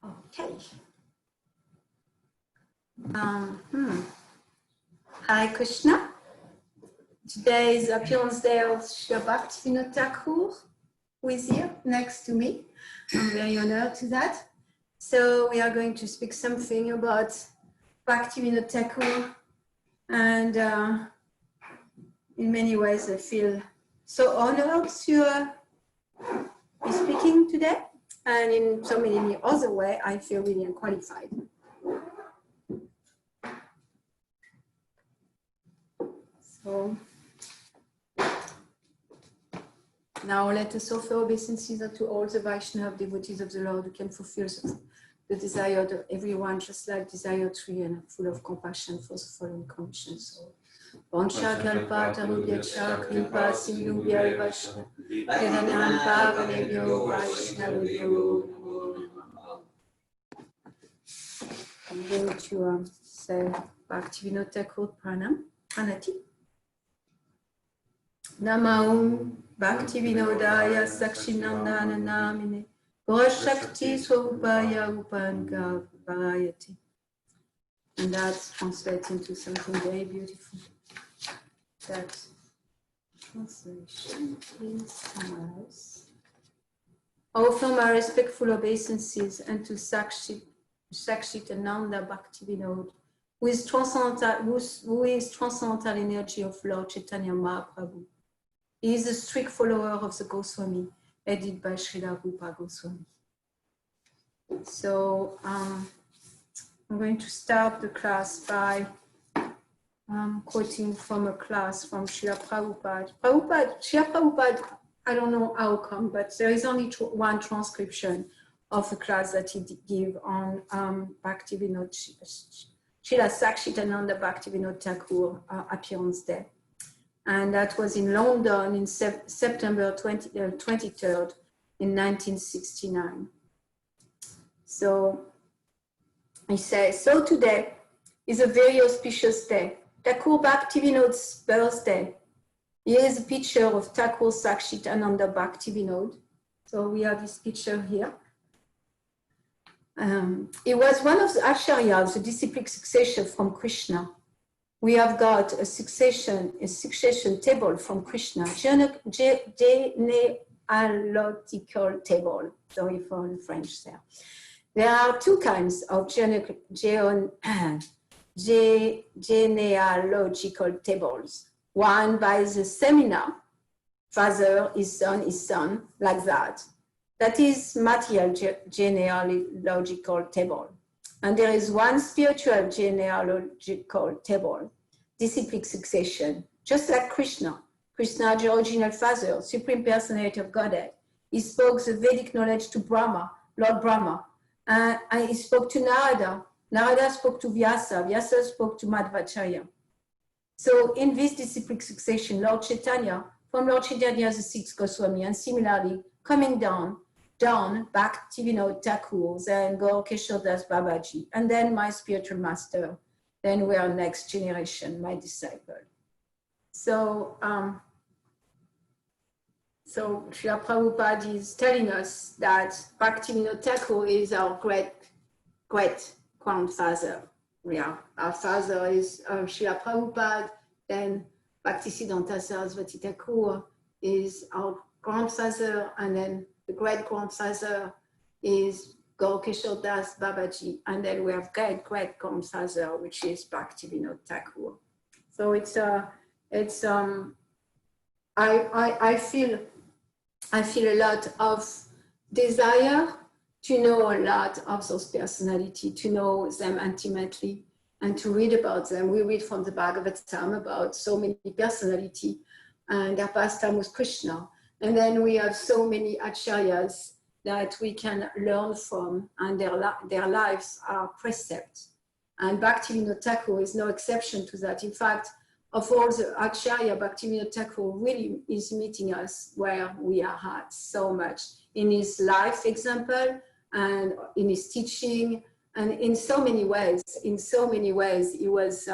Okay. Hare Krishna. Today is appearance day of Srila Bhaktivinoda Thakur, who is here next to me. I'm very honored to that. So we are going to speak something about Bhaktivinoda Thakur, and in many ways I feel so honored to be speaking today, and in so many other ways I feel really unqualified. So now let us offer obeisances unto all the Vaishnava devotees of the Lord who can fulfill the desire of everyone, just like desire tree, and full of compassion for the following conditions. So, Vancha kalpa tarubhyacha kripa sindhubhya vaishnava vedanam pavanebhyo vaishnavebhyo. I'm going to say Bhaktivinoda Thakur Pranati. Namo Bhaktivinodaya Sakshinandana Namine Gorashakti Swabhaya Upanga Varayati. And that translates into something very beautiful. That translation is summarized. I offer my respectful obeisances unto Sakshitananda Bhaktivinoda, who is transcendental energy of Lord Chaitanya Mahaprabhu. He is a strict follower of the Goswami, headed by Srila Rupa Goswami. So I'm going to start the class by quoting from a class from Srila Prabhupada. Srila Prabhupada, I don't know how come, but there is only one transcription of a class that he gave on Bhaktivinoda, Srila Sakshitananda Bhaktivinoda Thakur appearance day. And that was in London in September 23rd in 1969. So he says, so today is a very auspicious day, Thakur Bhaktivinoda's birthday. Here is a picture of Thakur Sakshitananda Bhaktivinoda. So we have this picture here. It was one of the acharyas, the disciplic successor from Krishna. We have got a succession table from Krishna, genealogical table. Sorry for the French there. There are two kinds of genealogical tables. One by the seminar, father, his son, like that. That is material genealogical table. And there is one spiritual genealogical table, disciplic succession, just like Krishna. Krishna, the original father, supreme personality of Godhead. He spoke the Vedic knowledge to Brahma, Lord Brahma. And he spoke to Narada. Narada spoke to Vyasa. Vyasa spoke to Madhvacharya. So in this disciplic succession, Lord Chaitanya, from Lord Chaitanya the sixth Goswami, and similarly coming down Bhaktivinoda Thakur, then Gaur Kishore Das Babaji, and then my spiritual master. Then we are next generation, my disciple. So, so Srila Prabhupada is telling us that Bhaktivinoda Thakur is our great grandfather. Our father is Srila Prabhupada, then Bhaktisiddhanta Sarasvati Thakur is our grandfather, and then the great-grandfather is Gaur Kishore Das Babaji, and then we have great-grandfather, which is Bhaktivinoda Thakur. So I feel a lot of desire to know a lot of those personalities, to know them intimately, and to read about them. We read from the Bhagavatam about so many personalities, and their pastime with Krishna. And then we have so many acharyas that we can learn from, and their lives are precepts. And Bhaktivinoda Thakur is no exception to that. In fact, of all the acharya, Bhaktivinoda Thakur really is meeting us where we are at so much. In his life example, and in his teaching, and in so many ways, he was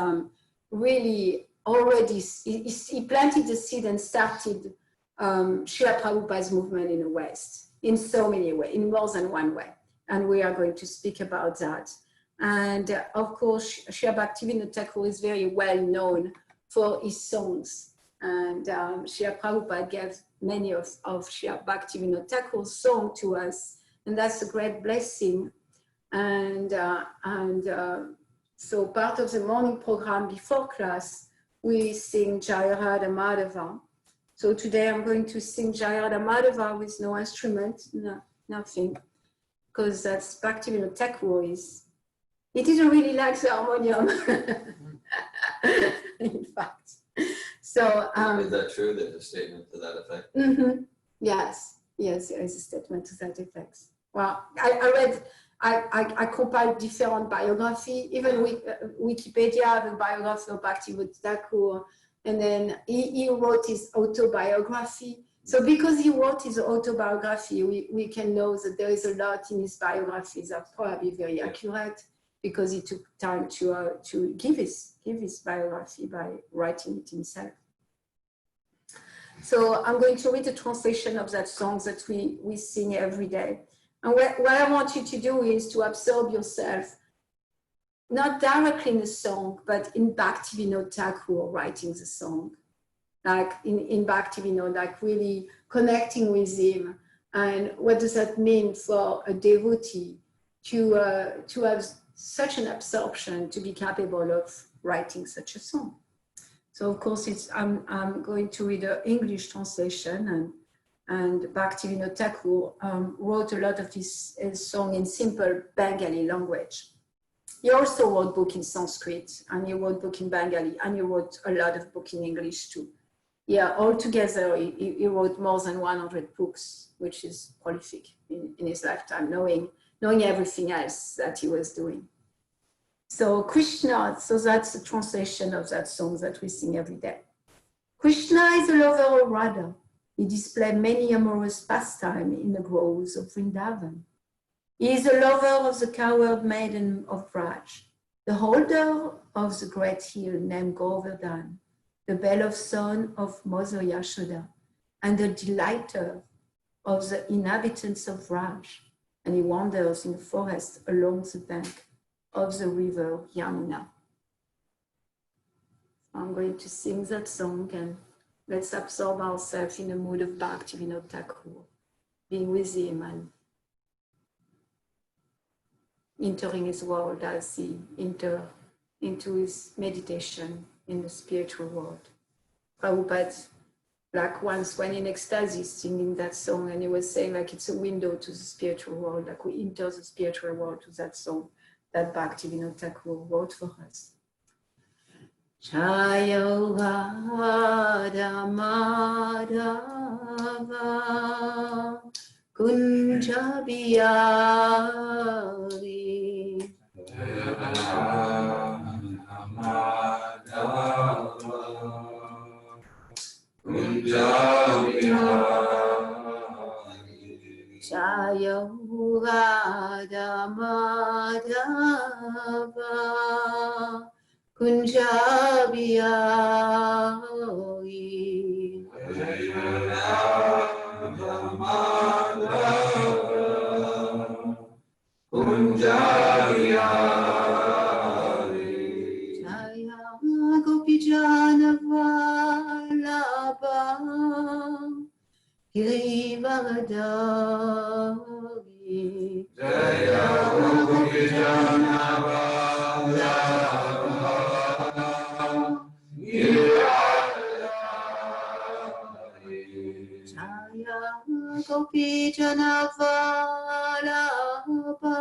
really already, he planted the seed and started Srila Prabhupada's movement in the West, in so many ways, in more than one way. and we are going to speak about that. And of course, Srila Bhaktivinoda Thakur is very well known for his songs. And Srila Prabhupada gave many of Srila Bhaktivinoda Thakur's songs to us. And that's a great blessing. And so part of the morning program before class, we sing Jaya Radha Madhava. So today I'm going to sing Jaya Radha Madhava with no instrument, nothing, because that's Bhaktivinoda Thakur is. He didn't really like the harmonium, in fact. So is that true? There's a statement to that effect? Mm-hmm. Yes, there is a statement to that effect. Well, I compiled different biography. Even Wikipedia have a biography of Bhaktivinoda Thakur, and then he wrote his autobiography. So because he wrote his autobiography, we can know that there is a lot in his biographies that are probably very accurate, because he took time to give his biography by writing it himself. So I'm going to read a translation of that song that we sing every day. And what I want you to do is to absorb yourself, not directly in the song, but in Bhaktivinoda Thakur writing the song. Like in Bhaktivinoda, like really connecting with him. And what does that mean for a devotee to have such an absorption to be capable of writing such a song? So of course, I'm going to read an English translation, and Bhaktivinoda Thakur wrote a lot of his song in simple Bengali language. He also wrote book in Sanskrit, and he wrote book in Bengali, and he wrote a lot of book in English too. Yeah, altogether, he wrote more than 100 books, which is prolific in his lifetime, knowing everything else that he was doing. So Krishna, so that's the translation of that song that we sing every day. Krishna is a lover of Radha. He displays many amorous pastime in the groves of Vrindavan. He is a lover of the cowherd maiden of Braj, the holder of the great hill named Govardhan, the beloved son of Mother Yashoda, and the delighter of the inhabitants of Raj. And he wanders in the forest along the bank of the river Yamuna. I'm going to sing that song, and let's absorb ourselves in the mood of Bhaktivinoda Thakur, being with him and entering his world as he enters into his meditation in the spiritual world. Prabhupada, like once when in ecstasy singing that song, and he was saying like it's a window to the spiritual world, like we enter the spiritual world to that song that Bhaktivinoda Thakur wrote for us. Jaya Radha Madhava Kunja Bihari Jaya Radha Madhava Kunja Bihari Jaya Radha Madhava Kunja Bihari Jaya Radha Madhava Kunja Bihari Jaya Gopijana Vallabha Girivardhari Jaya Gopijana Vallabha Jaya Gopijana Vallabha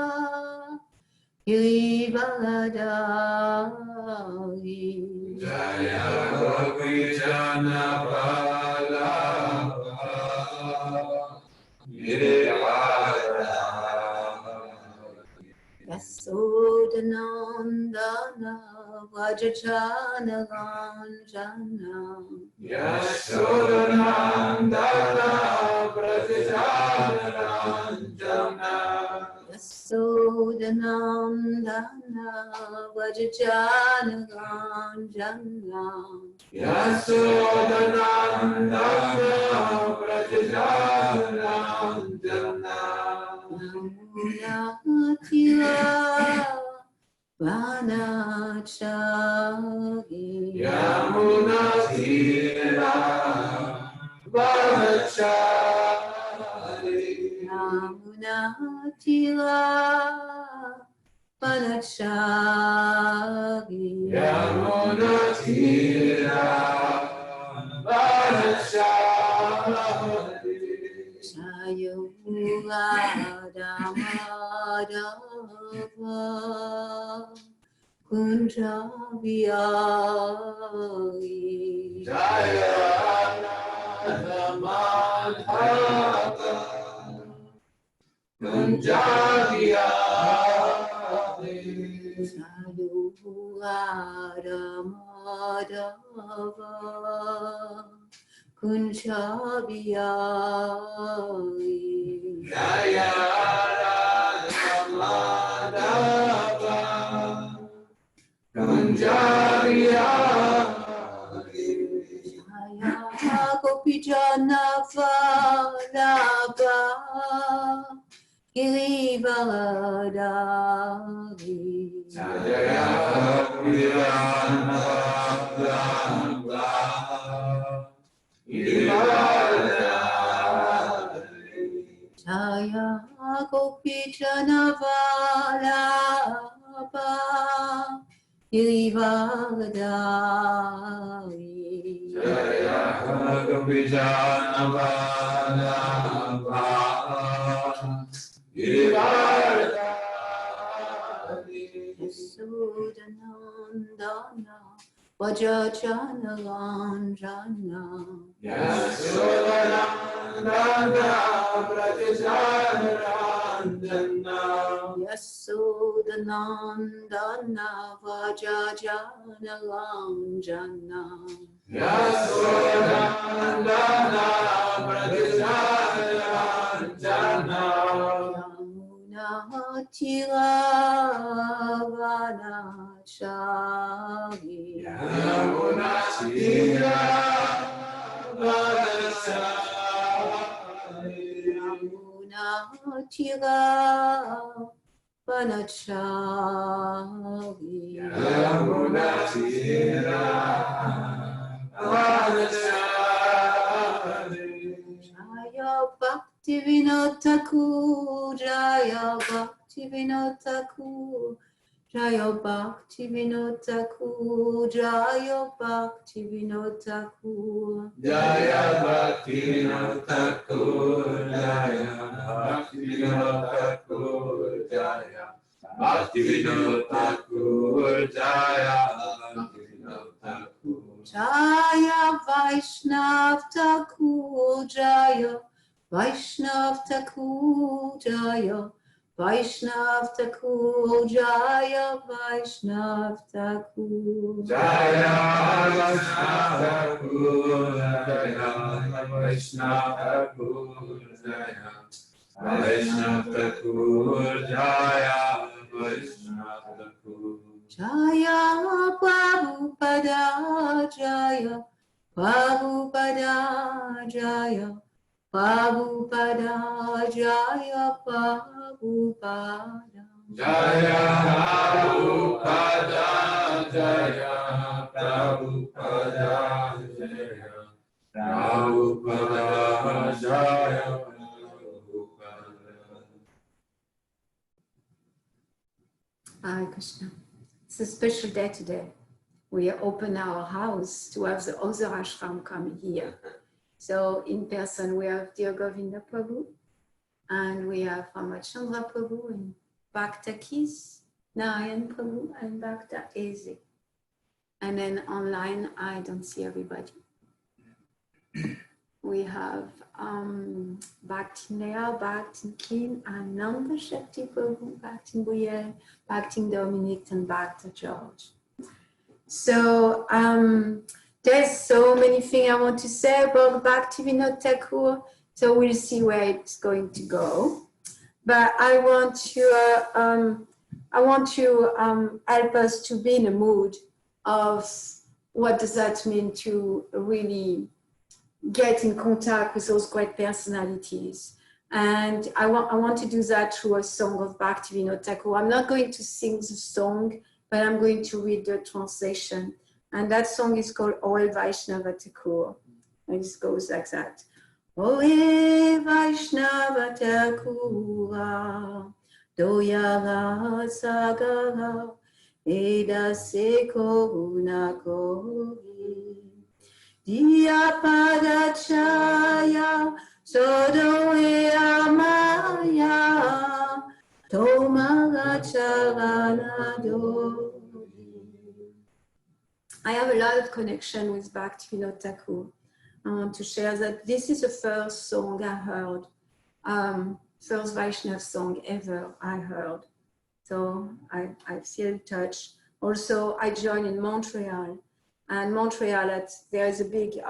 Girivardhari Jaya Gopijana Vallabha Girivardhari Yasodanandana Vajjana Ranjana Yasodanandana Vajjana Ranjana Yasodanandana Vajjana Ranjana Yasodanandana Vajjana Ranjana Yamunatira Vanachari Yamunatira Vanachari Yamunatira Vanachari Yamunatira Vanachari Sayuradhamadava Kunjaviyari Jaya Madhava Kunjaviyari Sayuradhamadava Kunjaviyari Jaya Madhava Kunjaviyari Jaya Gopijanavalabha Girivaradari Jaya Madhava Jaya Gopijanavalabha Girivaradari Jaya Gopijanavalabha Girivaradari Yasudanandana Vajrajana Ranjana Yasodhanandana Prajajaranjana Yasudanandana Vajrajana Ranjana Yasodhanandana Prajajaranjana Yamunatira Vanachari Yamunatira Vanachari Yamunatira Vanachari Yamunatira Vanachari Jaya Bhaktivinoda Thakur Jaya Bhaktivinoda Thakur Jaya Bhaktivinoda Thakur Jaya Bhaktivinoda Thakur Jaya Bhaktivinoda Thakur Jaya Bhaktivinoda Thakur Jaya Bhaktivinoda Thakur Jaya Bhaktivinoda Thakur Jaya Vaishnav Thakur Jaya Vaishnav Thakur Jaya Vaishnav Thakur Jaya Vaishnav Thakur Jaya Vaishnav Thakur Jaya Vaishnav Thakur Jaya Vaishnav Thakur Jaya Vaishnav Thakur Jaya Prabhupada Jaya Prabhupada Jaya Prabhupada Jaya Prabhupada Jaya Prabhupada Jaya Prabhupada Jaya Prabhupada Jaya Prabhupada. Hare Krishna. It's a special day today. We open our house to have the other ashram come here. So in person, we have dear Govinda Prabhu, and we have Ramachandra Prabhu, and Bhakta Kis, Narayan Prabhu, and Bhakta Eze. And then online, I don't see everybody. We have Bhakti Naya, Bhakti Kin, Ananda Shakti Prabhu, Bhakti Buyel, Bhakti Dominic, and Bhakta George. So there's so many things I want to say about Bhaktivinoda Thakur. So we'll see where it's going to go. But I want to help us to be in a mood of what does that mean to really get in contact with those great personalities. And I want to do that through a song of Bhaktivinoda Thakur. I'm not going to sing the song, but I'm going to read the translation. And that song is called Oe Vaishnava Thakur. And it goes like that. Oe Vaishnava Thakura, Doyara Sagara, Eda Seko Unakori, Diapadachaya, Sodoe Amaya, Tomagacharana Dori. I have a lot of connection with Bhaktivinoda Thakur. I want to share that this is the first song I heard, first Vaishnava song ever I heard. So I feel touched. Also, I joined in Montreal, and Montreal, there is a big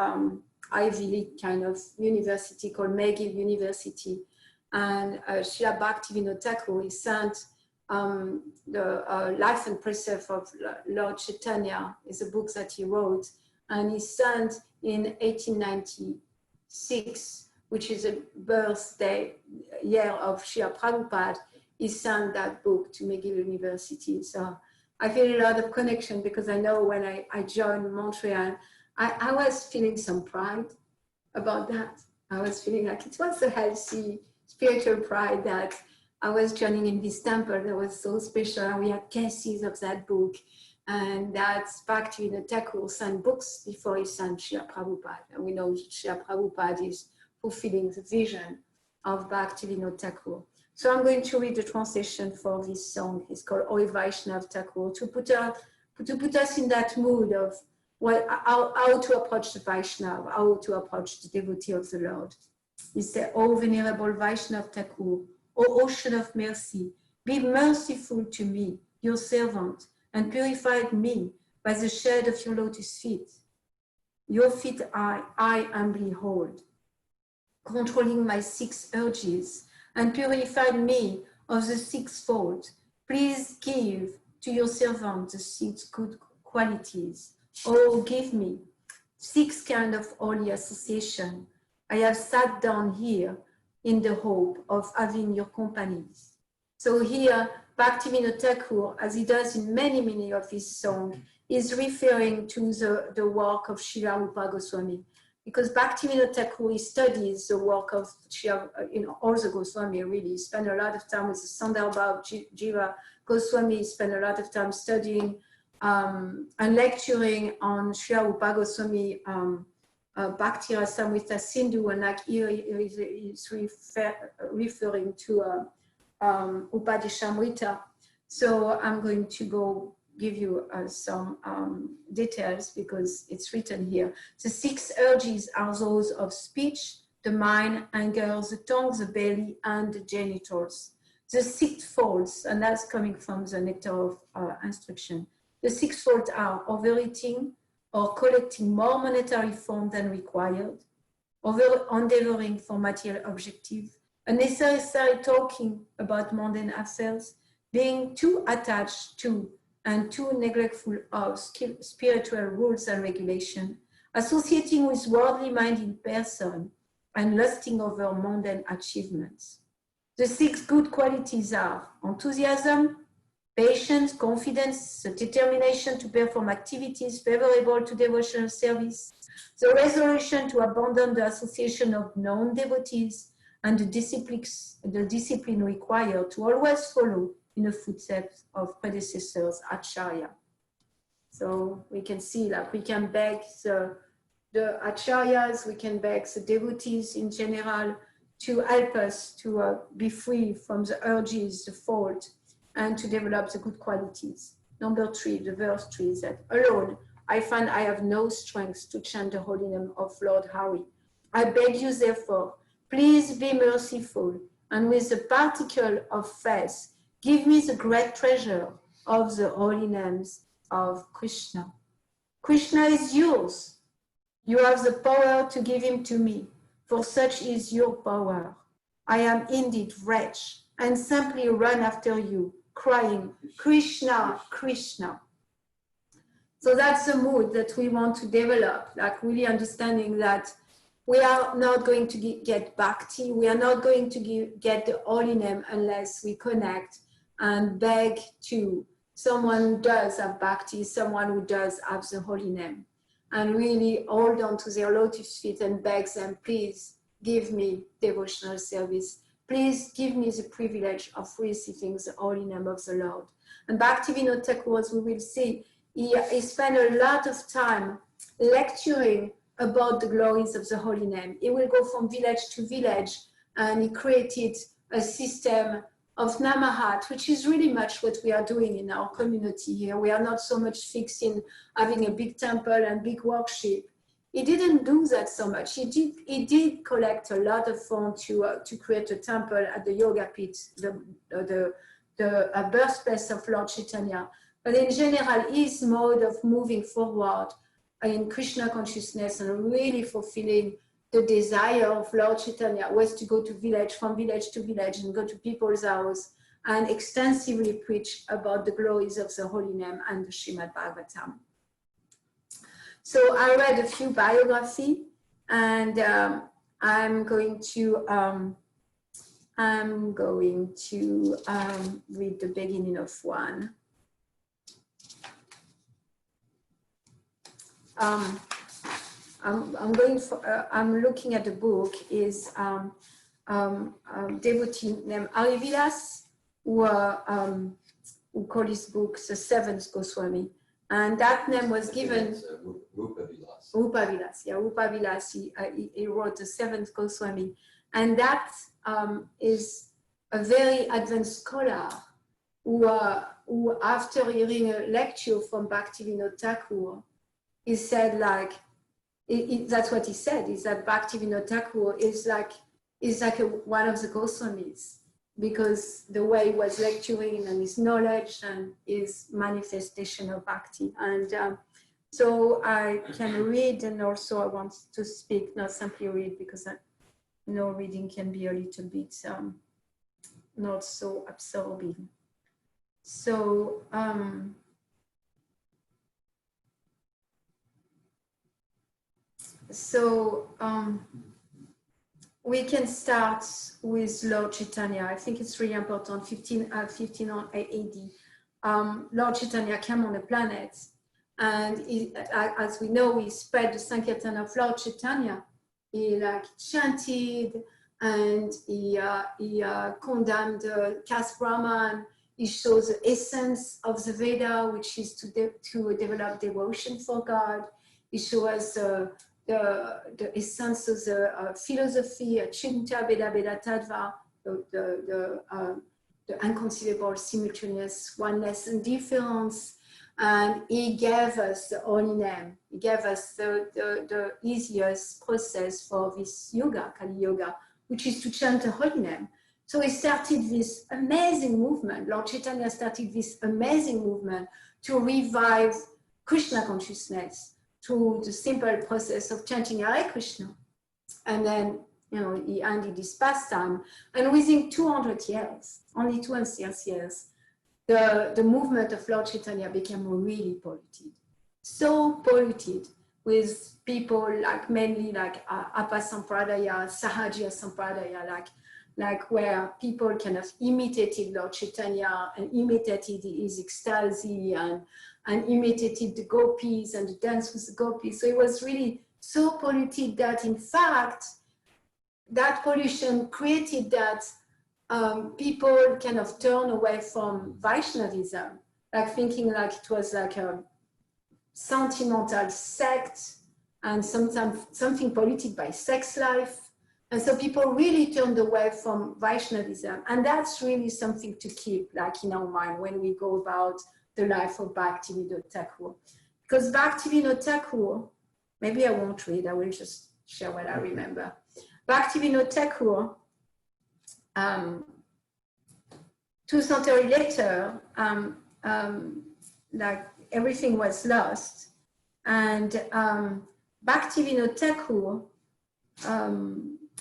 Ivy League kind of university called McGill University, and Srila Bhaktivinoda Thakur, he sent the Life and Precept of Lord Chaitanya, is a book that he wrote, and he sent in 1896, which is a birthday year of Srila Prabhupada, he sent that book to McGill University. So I feel a lot of connection because I know when I joined Montreal, I was feeling some pride about that. I was feeling like it was a healthy spiritual pride that I was joining in this temple that was so special. And we had cases of that book. And that's Bhaktivinoda Thakur sent books before he sent Srila Prabhupada. And we know Srila Prabhupada is fulfilling the vision of Bhaktivinoda Thakur. So I'm going to read the translation for this song. It's called Oe Vaishnava Thakur, to put us in that mood of how to approach the Vaishnava, how to approach the devotee of the Lord. He said, O Venerable Vaishnava Thakur, O Ocean of Mercy, be merciful to me, your servant, and purify me by the shade of your lotus feet. Your feet I humbly hold, controlling my 6 urges, and purify me of the 6 faults. Please give to your servant the 6 good qualities. Oh, give me 6 kind of holy association. I have sat down here in the hope of having your companies. So here, Bhaktivinoda Thakur, as he does in many of his songs, is referring to the work of Srila Rupa Goswami. Because Bhaktivinoda Thakur, he studies the work of all the Goswami, really. He spent a lot of time with the Sandarbha of Jiva Goswami. He spent a lot of time studying and lecturing on Srila Rupa Goswami, Bhakti Rasamrita Sindhu, and like here he's referring to Upadeshamrita. So I'm going to go give you some details because it's written here. The 6 urges are those of speech, the mind, anger, the tongue, the belly, and the genitals. The 6 faults, and that's coming from the nectar of instruction. The 6 faults are overeating or collecting more monetary form than required, endeavoring for material objective, unnecessary talking about mundane affairs, being too attached to and too neglectful of spiritual rules and regulation, associating with worldly-minded person, and lusting over mundane achievements. The 6 good qualities are enthusiasm, patience, confidence, the determination to perform activities favorable to devotional service, the resolution to abandon the association of non-devotees, and the discipline required to always follow in the footsteps of predecessors, Acharya. So we can see, like, we can beg the Acharyas, we can beg the devotees in general to help us to be free from the urges, the fault, and to develop the good qualities. Number 3, the verse 3 is that alone, I find I have no strength to chant the holy name of Lord Hari. I beg you, therefore, please be merciful, and with the particle of faith, give me the great treasure of the holy names of Krishna. Krishna is yours. You have the power to give him to me, for such is your power. I am indeed wretched, and simply run after you, crying, Krishna, Krishna. So that's the mood that we want to develop, like really understanding that we are not going to get bhakti. We are not going to get the holy name unless we connect and beg to someone who does have bhakti, someone who does have the holy name, and really hold on to their lotus feet and beg them, please give me devotional service. Please give me the privilege of receiving the holy name of the Lord. And Bhaktivinoda Thakur, as we will see, he spent a lot of time lecturing about the glories of the holy name. He will go from village to village, and he created a system of namahat, which is really much what we are doing in our community here. We are not so much fixed in having a big temple and big worship. He didn't do that so much. He did collect a lot of funds to create a temple at the Yoga Pit, the birthplace of Lord Chaitanya. But in general, his mode of moving forward in Krishna consciousness and really fulfilling the desire of Lord Chaitanya was to go to from village to village, and go to people's house and extensively preach about the glories of the holy name and the Srimad Bhagavatam. So I read a few biographies, and I'm going to read the beginning of one. I'm looking at the book. Is devotee named Harivilas, who called his book the Seventh Goswami, and that name was given. Rupa Vilas. Yeah, Rupa Vilas. He wrote the Seventh Goswami, and that is a very advanced scholar who after hearing a lecture from Bhaktivinoda Thakur, he said that's what he said, is that Bhaktivinoda Thakur is like one of the Goswamis, because the way he was lecturing and his knowledge and his manifestation of bhakti. And so I can read, and also I want to speak, not simply read, because reading can be a little bit not so absorbing. So we can start with Lord Chaitanya. I think it's really important. 15 AD, Lord Chaitanya came on the planet, and as we know, he spread the Sankirtan of Lord Chaitanya. He chanted, and he condemned caste Brahman. He shows the essence of the Veda, which is to develop devotion for God. He shows the essence of the philosophy, Chinta Veda Veda Tattva, the inconceivable simultaneous oneness and difference. And he gave us the holy name. He gave us the easiest process for this yoga, Kali Yoga, which is to chant the holy name. So he started this amazing movement. Lord Chaitanya started this amazing movement to revive Krishna consciousness through the simple process of chanting Hare Krishna. And then, he ended his pastime. And within 200 years, only 200 years, the movement of Lord Chaitanya became really polluted. So polluted, with people mainly Apa Sampradaya, Sahaja Sampradaya, where people kind of imitated Lord Chaitanya and imitated his ecstasy and imitated the gopis and the dance with the gopis. So it was really so polluted that, in fact, that pollution created that people kind of turn away from Vaishnavism, thinking it was a sentimental sect and sometimes something polluted by sex life. And so people really turned away from Vaishnavism. And that's really something to keep in our mind when we go about the life of Bhaktivinoda Thakur. Because Bhaktivinoda Thakur, maybe I won't read, I will just share what I remember. Bhaktivinoda Thakur, 2 centuries later, everything was lost. And Bhaktivinoda Thakur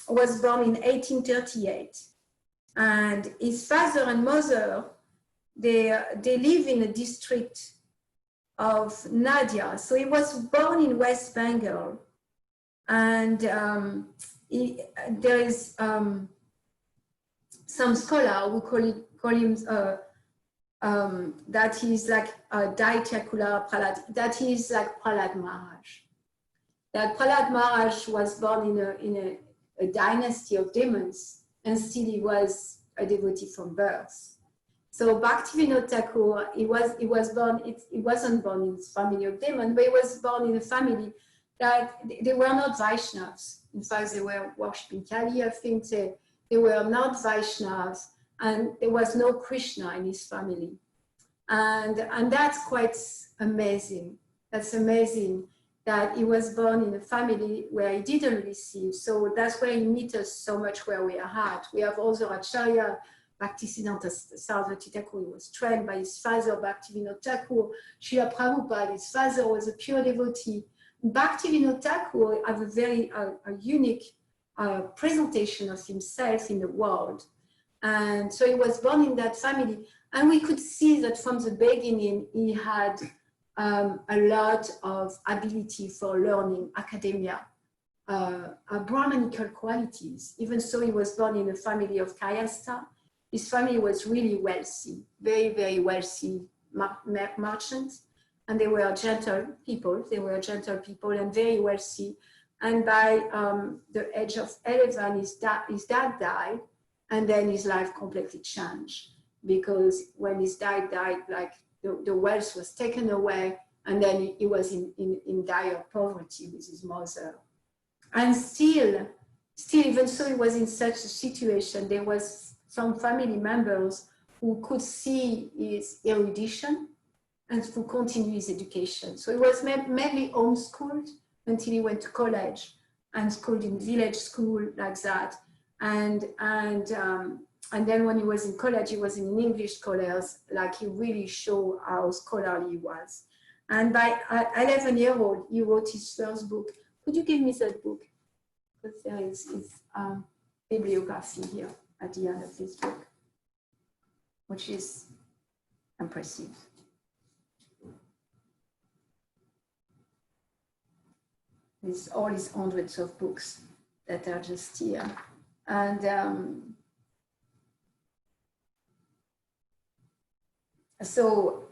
was born in 1838. And his father and mother, they live in a district of Nadia. So he was born in West Bengal, And there is some scholar who call him that he's like Daityakula Prahlad, that he's like Prahlad Maharaj. That Prahlad Maharaj was born in a dynasty of demons, and still he was a devotee from birth. So Bhaktivinoda Thakur, he wasn't born in a family of demons, but he was born in a family that they were not Vaishnavas. In fact, they were worshipping Kali. I think they were not Vaishnavas, and there was no Krishna in his family. And that's quite amazing. That's amazing that he was born in a family where he didn't receive. So that's where he meets us so much where we are at. We have also Acharya Bhaktisiddhanta Saraswati Thakur. He was trained by his father, Bhaktivinoda Thakur. Srila Prabhupada, his father, was a pure devotee. Bhaktivinoda Thakur had a very unique presentation of himself in the world. And so he was born in that family. And we could see that from the beginning, he had a lot of ability for learning, academia, Brahmanical qualities. Even so, he was born in a family of Kayastha. His family was really wealthy, very, very wealthy merchants. And they were gentle people. They were gentle people and very wealthy. And by the age of 11, his dad died. And then his life completely changed. Because when his dad died, like the wealth was taken away, and then he was in dire poverty with his mother. And still, even so he was in such a situation, there was some family members who could see his erudition and to continue his education. So he was mainly homeschooled until he went to college and schooled in village school like that. And then when he was in college, he was in English scholars, like he really showed how scholarly he was. And by 11-year-old, he wrote his first book. Could you give me that book? Because there is his bibliography here at the end of this book, which is impressive. There's all these hundreds of books that are just here. And so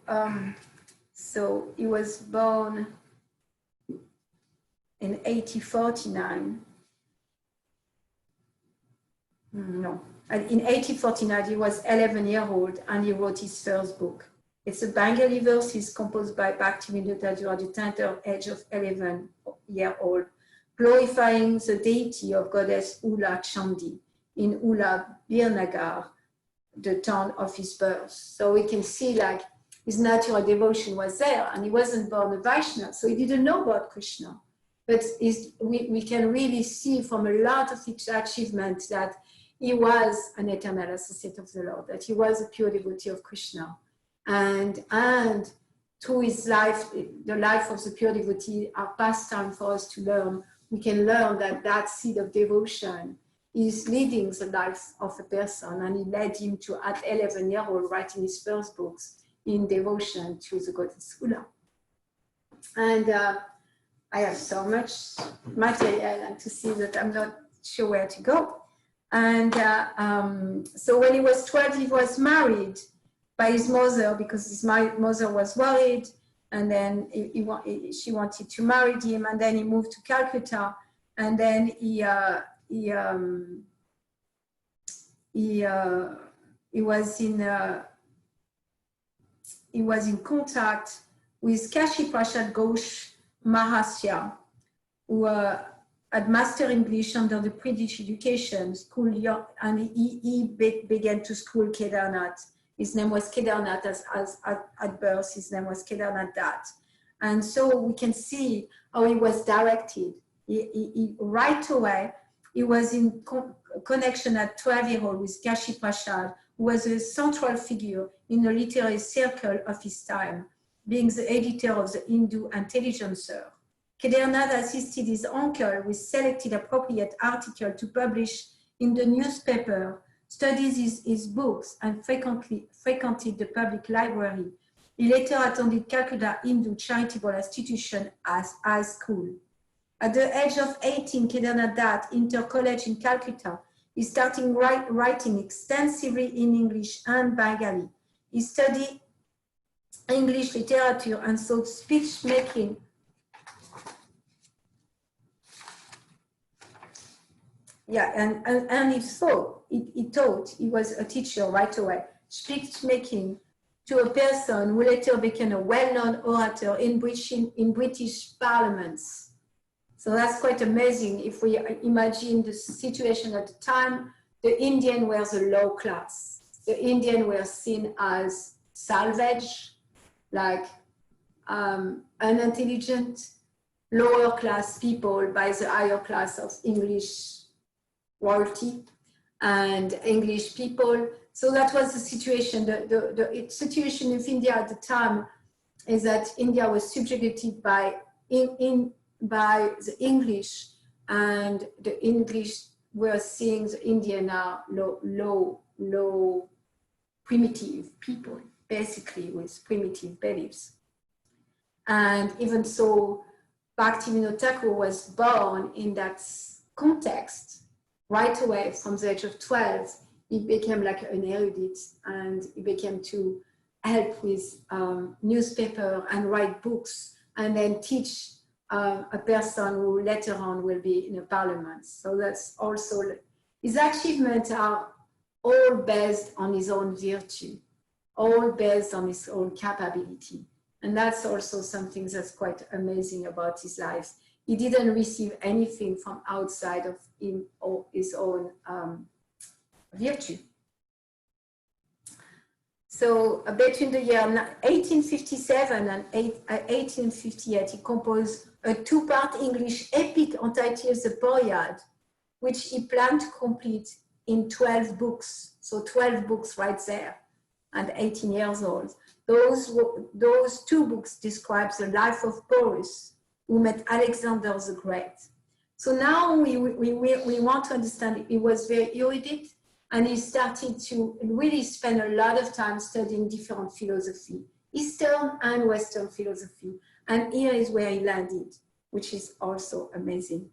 he was born in 1849. No, in 1849 he was 11-year-old and he wrote his first book. It's a Bengali verses composed by Bhaktivinoda during the tender age of 11-year-old, glorifying the deity of goddess Ula Chandi in Ula Birnagar, the town of his birth. So we can see like his natural devotion was there, and he wasn't born a Vaishnava, so he didn't know about Krishna. But we can really see from a lot of his achievements that he was an eternal associate of the Lord, that he was a pure devotee of Krishna. And through his life, the life of the pure devotee, are pastime for us to learn. We can learn that seed of devotion is leading the life of a person, and he led him to, at 11-year-old, writing his first books in devotion to the goddess Ula. And I have so much material, and to see that I'm not sure where to go. And so when he was 12, he was married by his mother, because his mother was worried, and then she wanted to marry him, and then he moved to Calcutta, and then he was in contact with Kashi Prasad Ghosh Mahasya, who had mastered English under the British education school, and he began to school Kedarnath. His name was Kedarnath at birth. His name was Kedarnath Dat. And so we can see how he was directed. He right away, he was in connection at 12-year-old with Kashi Prasad, who was a central figure in the literary circle of his time, being the editor of the Hindu Intelligencer. Kedarnath assisted his uncle with selected appropriate articles to publish in the newspaper, studied his books, and frequented the public library. He later attended Calcutta Hindu Charitable Institution as high school. At the age of 18, Kedarnath Dutt entered college in Calcutta. He started writing extensively in English and Bengali. He studied English literature and taught speech making. Yeah, and he was a teacher right away, speech making to a person who later became a well-known orator in British parliaments. So that's quite amazing. If we imagine the situation at the time, the Indian were the low class. The Indian were seen as salvage, like unintelligent, lower class people by the higher class of English royalty and English people. So that was the situation. The situation of India at the time is that India was subjugated by the English, and the English were seeing the Indian are low, primitive people, basically with primitive beliefs. And even so, Bhaktivinoda Thakur was born in that context. Right away, from the age of 12, he became like an erudite, and he became to help with newspaper and write books, and then teach a person who later on will be in a parliament. So that's also, his achievements are all based on his own virtue, all based on his own capability. And that's also something that's quite amazing about his life. He didn't receive anything from outside of him or his own virtue. So between the year 1857 and 1858, he composed a two-part English epic entitled The Boyard, which he planned to complete in 12 books. So 12 books right there, and 18 years old. Those two books describe the life of Boris, who met Alexander the Great. So now we want to understand he was very erudite, and he started to really spend a lot of time studying different philosophy, Eastern and Western philosophy. And here is where he landed, which is also amazing.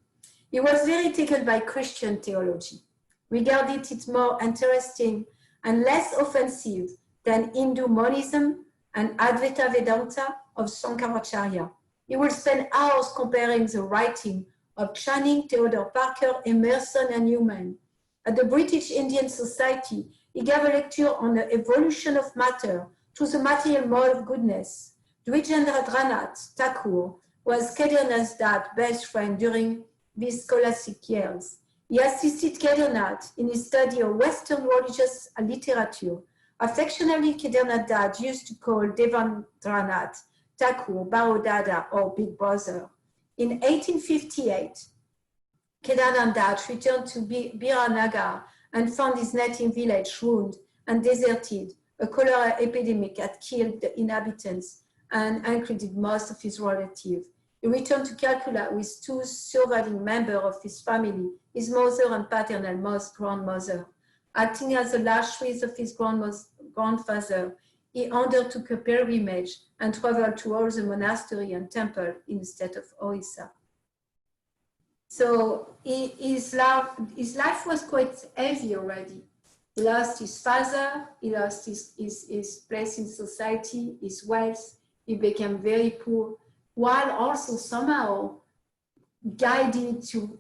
He was very taken by Christian theology, regarded it more interesting and less offensive than Hindu monism and Advaita Vedanta of Shankaracharya. He will spend hours comparing the writing of Channing, Theodore Parker, Emerson, and Newman. At the British Indian Society, he gave a lecture on the evolution of matter to the material mode of goodness. Dwijendranath Thakur was Kedarnath Dutt's best friend during these scholastic years. He assisted Kedarnath in his study of Western religious literature. Affectionately, Kedarnath Dutt used to call Devendranath Thakur Barodada, or Big Brother. In 1858, Kedarnath Dutt returned to Biranagar and found his native village ruined and deserted. A cholera epidemic had killed the inhabitants and included most of his relatives. He returned to Calcutta with two surviving members of his family, his mother and paternal grandmother. Acting as the last wish of his grandfather, he undertook a pilgrimage and traveled to all the monasteries and temples in the state of Orissa. So his life was quite heavy already. He lost his father, he lost his place in society, his wealth, he became very poor, while also somehow guided to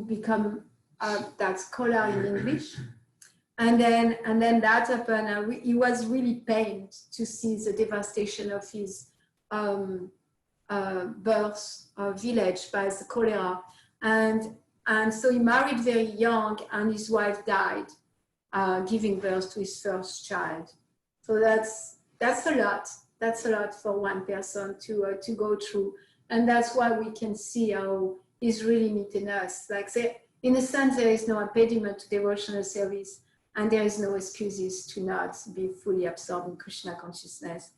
become that scholar in English. And then that happened. He was really pained to see the devastation of his birth village by the cholera. And so he married very young, and his wife died, giving birth to his first child. So that's a lot. That's a lot for one person to go through. And that's why we can see how he's really meeting us. Like, in a sense, there is no impediment to devotional service, and there is no excuses to not be fully absorbed in Krishna consciousness,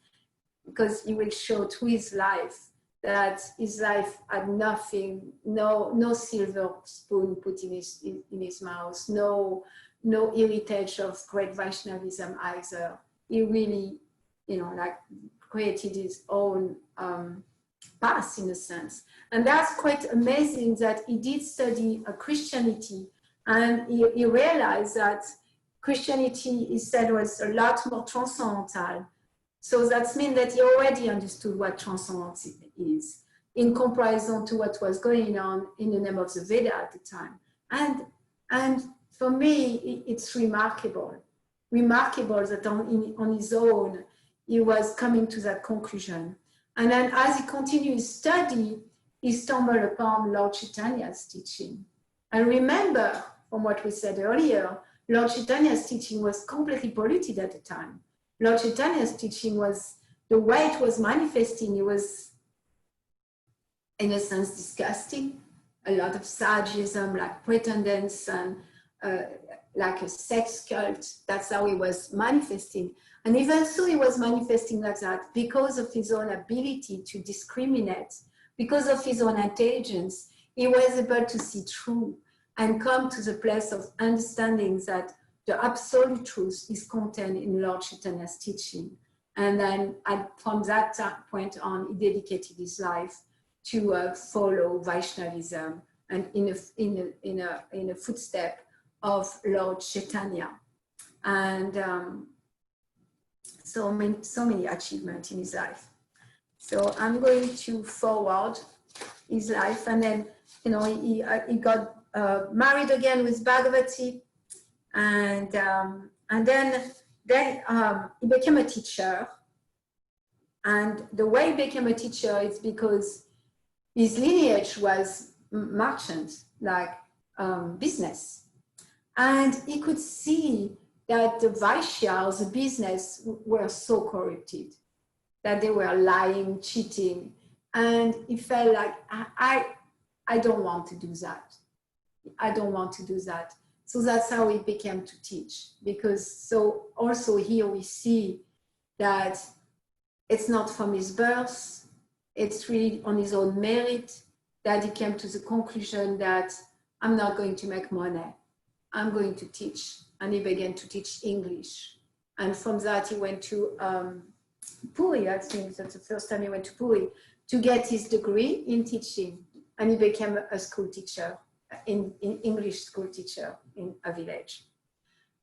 because he will show through his life that his life had nothing, no silver spoon put in his mouth, no heritage of great Vaishnavism either. He really, created his own path in a sense. And that's quite amazing that he did study Christianity, and he realized that Christianity, he said, was a lot more transcendental. So that means that he already understood what transcendence is in comparison to what was going on in the name of the Veda at the time. And for me, it's remarkable that on his own, he was coming to that conclusion. And then as he continued his study, he stumbled upon Lord Chaitanya's teaching. And remember, from what we said earlier, Lord Chaitanya's teaching was completely polluted at the time. Lord Chaitanya's teaching was, the way it was manifesting, it was, in a sense, disgusting. A lot of sadism, like pretendence, and like a sex cult. That's how he was manifesting. And even so, he was manifesting like that because of his own ability to discriminate, because of his own intelligence. He was able to see through and come to the place of understanding that the absolute truth is contained in Lord Chaitanya's teaching. And then from that point on, he dedicated his life to follow Vaishnavism and in a footstep of Lord Chaitanya. And so many achievements in his life. So I'm going to forward his life, and then he got married again with Bhagavati, and then he became a teacher. And the way he became a teacher is because his lineage was merchant, like business, and he could see that the Vaishyas, the business, were so corrupted, that they were lying, cheating, and he felt like, I don't want to do that. I don't want to do that. So that's how he began to teach, because so also here we see that it's not from his birth, it's really on his own merit that he came to the conclusion that I'm not going to make money, I'm going to teach. And he began to teach English. And from that, he went to Puri. I think that's the first time he went to Puri to get his degree in teaching. And he became a school teacher, in English school teacher in a village.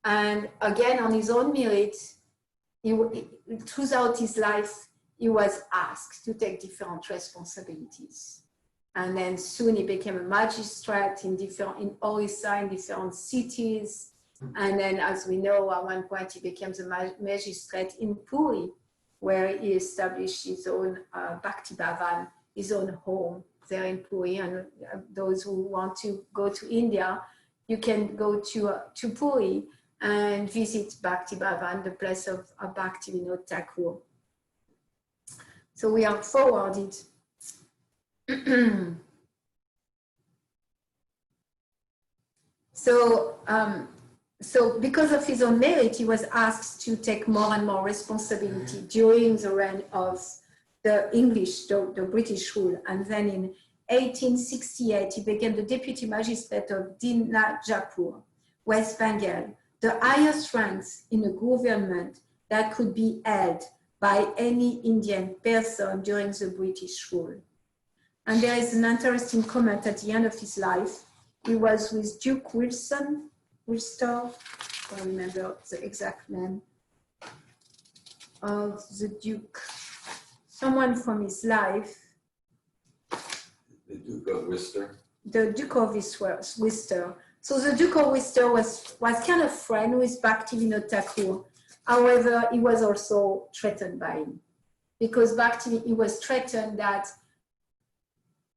And again, on his own merit, throughout his life, he was asked to take different responsibilities. And then soon he became a magistrate in Orissa, in different cities. And then, as we know, at one point he became the magistrate in Puri, where he established his own Bhakti Bhavan, his own home there in Puri. And those who want to go to India, you can go to Puri and visit Bhakti Bhavan, the place of Bhaktivinoda Thakur. So we are forwarded. So because of his own merit, he was asked to take more and more responsibility during the reign of the British rule. And then in 1868, he became the deputy magistrate of Dinajapur, West Bengal, the highest ranks in a government that could be held by any Indian person during the British rule. And there is an interesting comment at the end of his life. He was with Duke Wilster, I don't remember the exact name of the Duke, someone from his life. The Duke of Worcester. The Duke of Worcester. So the Duke of Worcester was kind of friend with Bhaktivinoda Thakur. However, he was also threatened by him, because he was threatened that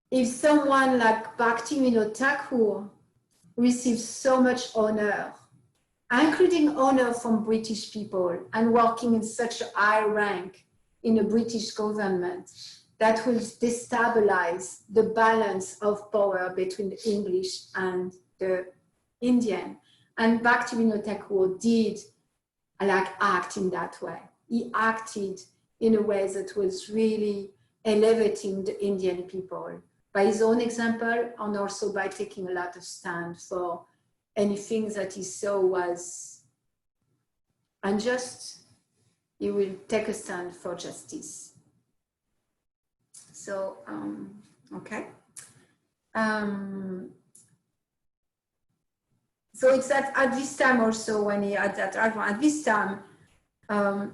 if someone like Bhaktivinoda Thakur receives so much honor, including honor from British people and working in such a high rank in the British government, that will destabilize the balance of power between the English and the Indian. And Bhaktivinoda Thakur did act in that way. He acted in a way that was really elevating the Indian people by his own example, and also by taking a lot of stand for anything that he saw was unjust. He will take a stand for justice. So, okay. So it's at this time also, when he had that album, at this time,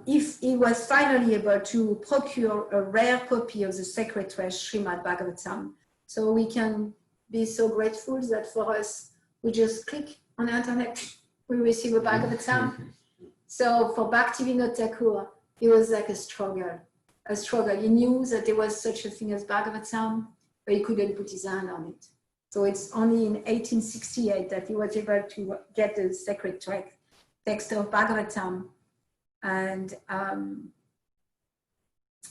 if he was finally able to procure a rare copy of the sacred text, Srimad Bhagavatam. So we can be so grateful that for us, we just click on the internet, we receive a Bhagavatam. So for Bhaktivinoda Thakur, it was like a struggle. He knew that there was such a thing as Bhagavatam, but he couldn't put his hand on it. So it's only in 1868 that he was able to get the sacred text of Bhagavatam and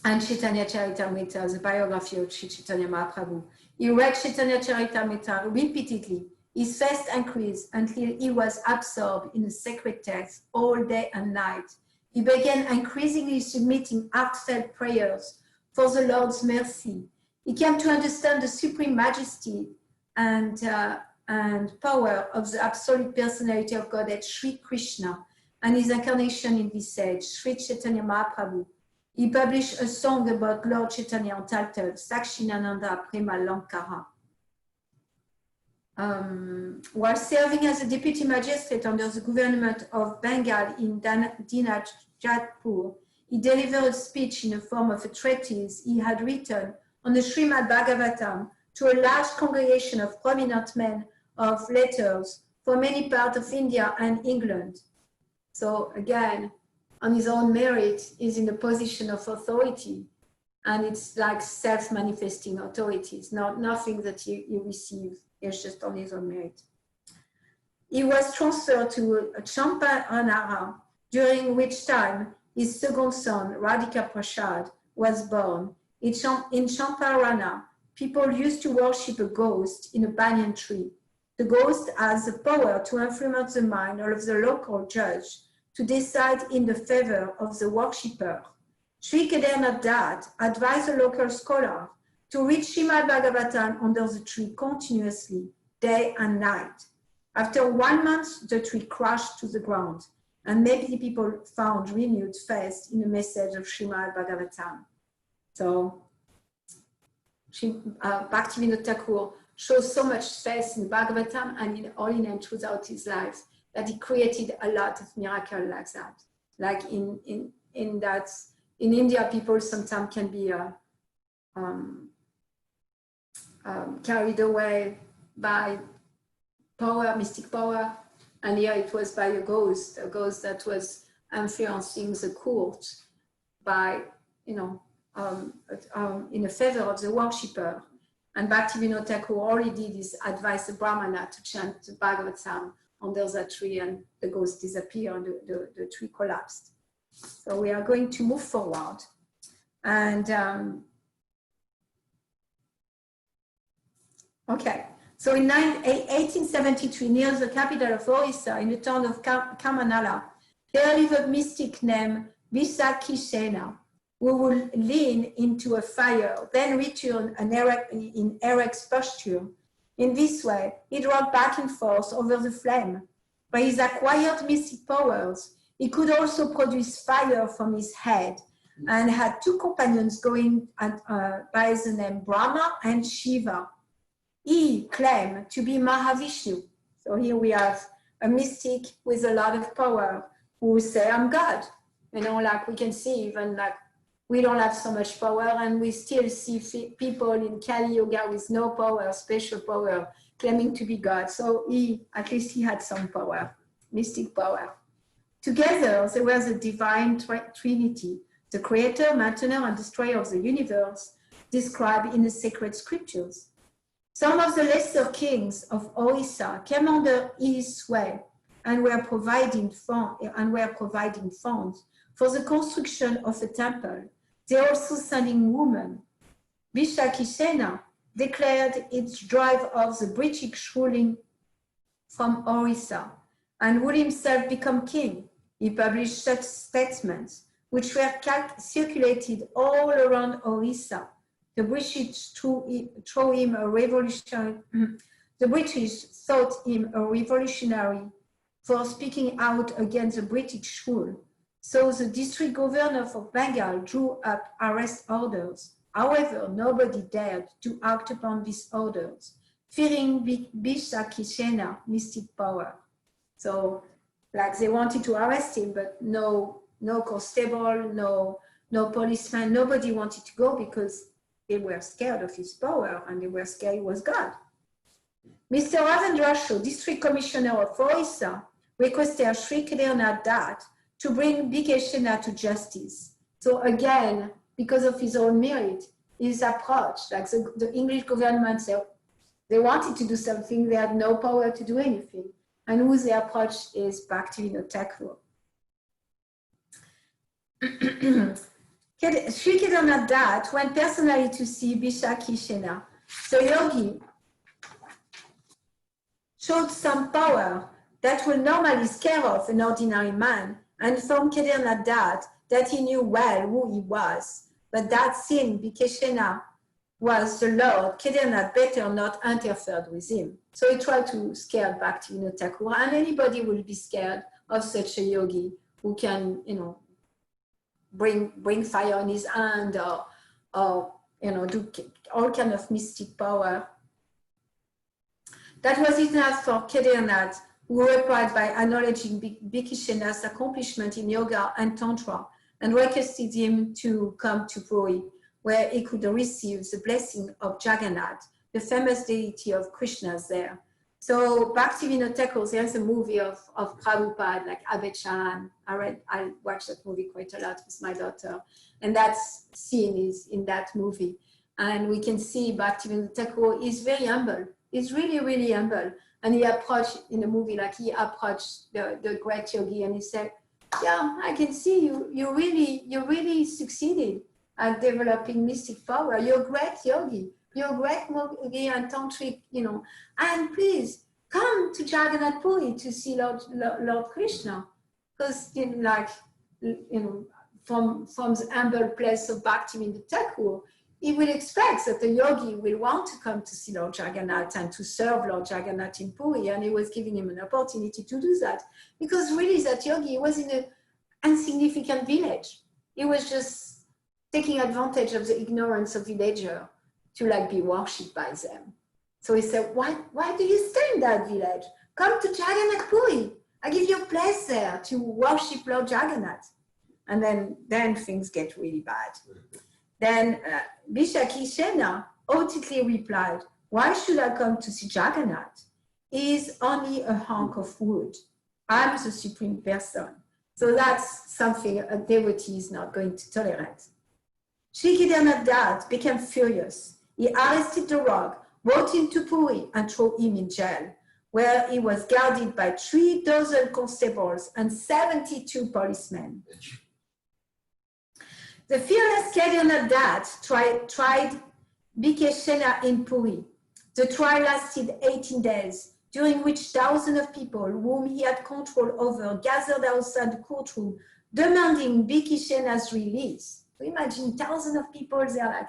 Chaitanya Charitamrita, the biography of Sri Chaitanya Mahaprabhu. He read Chaitanya Charitamrita repeatedly. His face increased until he was absorbed in the sacred text all day and night. He began increasingly submitting heartfelt prayers for the Lord's mercy. He came to understand the supreme majesty and power of the absolute personality of Godhead, Sri Krishna, and his incarnation in this age, Sri Chaitanya Mahaprabhu. He published a song about Lord Chaitanya entitled Sakshinananda Prema Lankara. While serving as a deputy magistrate under the government of Bengal in Dinajatpur, he delivered a speech in the form of a treatise he had written on the Srimad Bhagavatam to a large congregation of prominent men of letters from many parts of India and England. So again, on his own merit, he's in a position of authority, and it's like self-manifesting authority. It's not nothing that he received. It's just on his own merit. He was transferred to Champanara, during which time his second son, Radhika Prasad, was born. In Champarana, people used to worship a ghost in a banyan tree. The ghost has the power to influence the mind of the local judge to decide in the favor of the worshipper. Sri Kedarnath Dat advised the local scholar to read Srimad Bhagavatam under the tree continuously, day and night. After 1 month, the tree crashed to the ground, and many people found renewed faith in the message of Srimad Bhagavatam. So, Bhaktivinoda Thakur shows so much faith in Bhagavatam and in holiness throughout his life that he created a lot of miracles like that. Like in India, people sometimes can be carried away by power, mystic power, and here it was by a ghost that was influencing the court by, in the favor of the worshipper. And Bhaktivinoda Thakur already did is advise the Brahmana to chant the Bhagavatam under that tree, and the ghost disappeared, the tree collapsed. So we are going to move forward. And okay, so in 1873, near the capital of Orissa, in the town of Kamanala, there lived a mystic named Visakhisena, who would lean into a fire, then return in erect posture. In this way, he drove back and forth over the flame. By his acquired mystic powers, he could also produce fire from his head, and had two companions going by the name Brahma and Shiva. He claimed to be Mahavishnu. So here we have a mystic with a lot of power who say, I'm God. Like we can see even like we don't have so much power, and we still see people in Kali Yoga with no power, special power, claiming to be God. So at least he had some power, mystic power. Together, they were the divine trinity, the creator, maintainer, and destroyer of the universe, described in the sacred scriptures. Some of the lesser kings of Orissa came under his sway and were providing funds for the construction of a temple. They also sending women. Visakhisena declared its drive of the British ruling from Orissa and would himself become king. He published such statements, which were circulated all around Orissa. The British thought him a revolutionary for speaking out against the British rule. So the district governor of Bengal drew up arrest orders However, nobody dared to act upon these orders, fearing Bishakishena mystic power. So, like they wanted to arrest him, but no constable, no policeman, nobody wanted to go because they were scared of his power and they were scared he was God. Mr. Ravendrasho, district commissioner of Orissa, requested Sri Kedarnath Dat to bring Bhikeshena to justice. So again, because of his own merit, his approach, like the English government said, they wanted to do something, they had no power to do anything. And who they approached is Bhaktivinoda Thakur. Sri Kedarnath Dat went personally to see Bishakishena. So yogi showed some power that will normally scare off an ordinary man and informed Kedarnath Dat that he knew well who he was, but that seeing Bhikeshena was the Lord, Kedarnath better not interfered with him. So he tried to scare Bhaktivinoda Thakur, and anybody will be scared of such a yogi who can, bring fire in his hand or do all kind of mystic power. That was enough for Kedarnath, who replied by acknowledging Bhikeshena's accomplishment in yoga and tantra and requested him to come to Puri, where he could receive the blessing of Jagannath, the famous deity of Krishna there. So Bhaktivinoda Thakur, there's a movie of Prabhupada, like Abhechan. I watched that movie quite a lot with my daughter. And that scene is in that movie. And we can see Bhaktivinoda Thakur is very humble. He's really, really humble. And he approached, in the movie, like he approached the great yogi and he said, yeah, I can see you really succeeded at developing mystic power. You're a great yogi. You're a great yogi and tantric, and please come to Jagannath Puri to see Lord Krishna. Because, from the humble place of Bhaktivinoda Thakur, he will expect that the yogi will want to come to see Lord Jagannath and to serve Lord Jagannath in Puri, and he was giving him an opportunity to do that. Because really that yogi was in an insignificant village. He was just taking advantage of the ignorance of villager to be worshipped by them. So he said, why do you stay in that village? Come to Jagannath Puri. I give you a place there to worship Lord Jagannath. And then things get really bad. Then Bishakishena haughtily replied, why should I come to see Jagannath? He is only a hunk of wood. I'm the supreme person. So that's something a devotee is not going to tolerate. Sri Kedarnath Dat became furious. He arrested the rogue, brought him to Puri and threw him in jail, where he was guarded by 3,000 constables and 72 policemen. The fearless Kedarnath Dat tried Bhikeshena in Puri. The trial lasted 18 days, during which thousands of people whom he had control over gathered outside the courtroom, demanding Bhikeshena's release. So imagine thousands of people, they're like,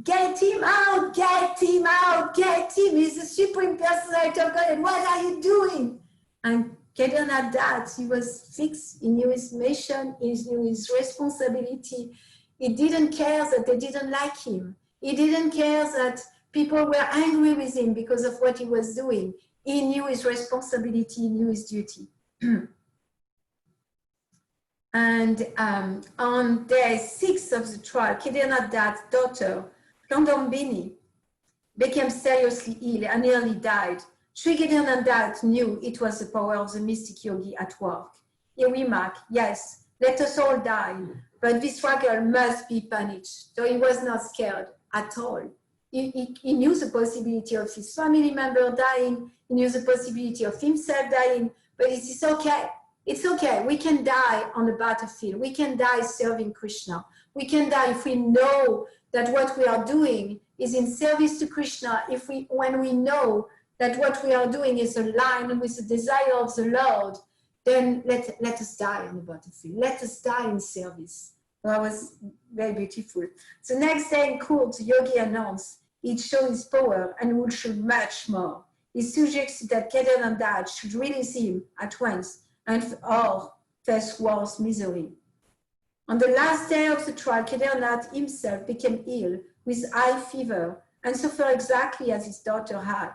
get him out, get him out, get him. He's the supreme personality of God, and what are you doing? And Kedarnath Dat, he was fixed, he knew his mission, he knew his responsibility. He didn't care that they didn't like him. He didn't care that people were angry with him because of what he was doing. He knew his responsibility, he knew his duty. And on day 6 of the trial, Kedarnath Dat's daughter, Kandambini, became seriously ill and nearly died. Sri Kedarnath Dat knew it was the power of the mystic yogi at work. He remarked, yes, let us all die, but this struggle must be punished. So he was not scared at all. He knew the possibility of his family member dying, he knew the possibility of himself dying, but it is okay. It's okay, we can die on the battlefield. We can die serving Krishna. We can die if we know that what we are doing is in service to Krishna, when we know that what we are doing is aligned with the desire of the Lord, then let us die on the battlefield. Let us die in service. That was very beautiful. The next day in court, the yogi announced he'd show his power and would show much more. He suggested that Kedarnath Dat should release him at once and or face worse misery. On the last day of the trial, Kedarnath himself became ill with high fever and suffered exactly as his daughter had.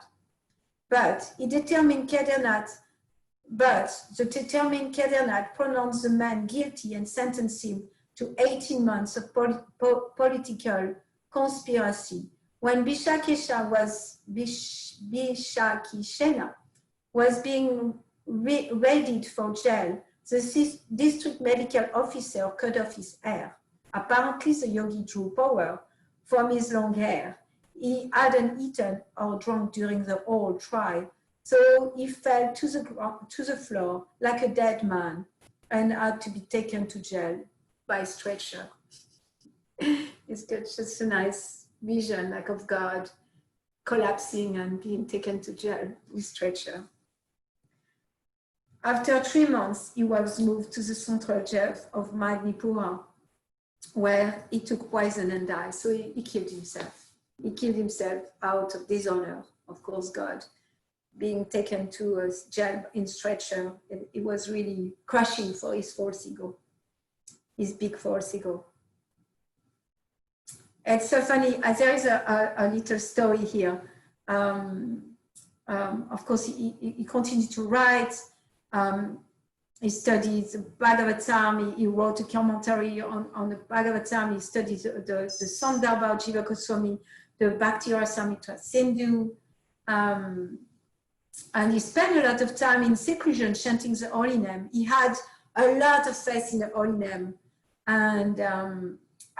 But the determined Kedarnath pronounced the man guilty and sentenced him to 18 months of political conspiracy. When Bishakeshana was being raided for jail, the district medical officer cut off his hair. Apparently, the yogi drew power from his long hair. He hadn't eaten or drunk during the whole trial, so he fell to the floor like a dead man and had to be taken to jail by stretcher. It's just a nice vision, like of God collapsing and being taken to jail with stretcher. After 3 months, he was moved to the central jail of Magnipura, where he took poison and died. So he killed himself. He killed himself out of dishonor, of course, God. Being taken to a jail in stretcher, it was really crushing for his false ego, his big false ego. It's so funny, there is a little story here. Of course, he continued to write. He studied the Bhagavatam. He wrote a commentary on the Bhagavatam. He studied the Sandarbha of Jiva Goswami, the Bhakti Rasamrita Sindhu. And he spent a lot of time in seclusion chanting the Holy Name. He had a lot of faith in the Holy Name.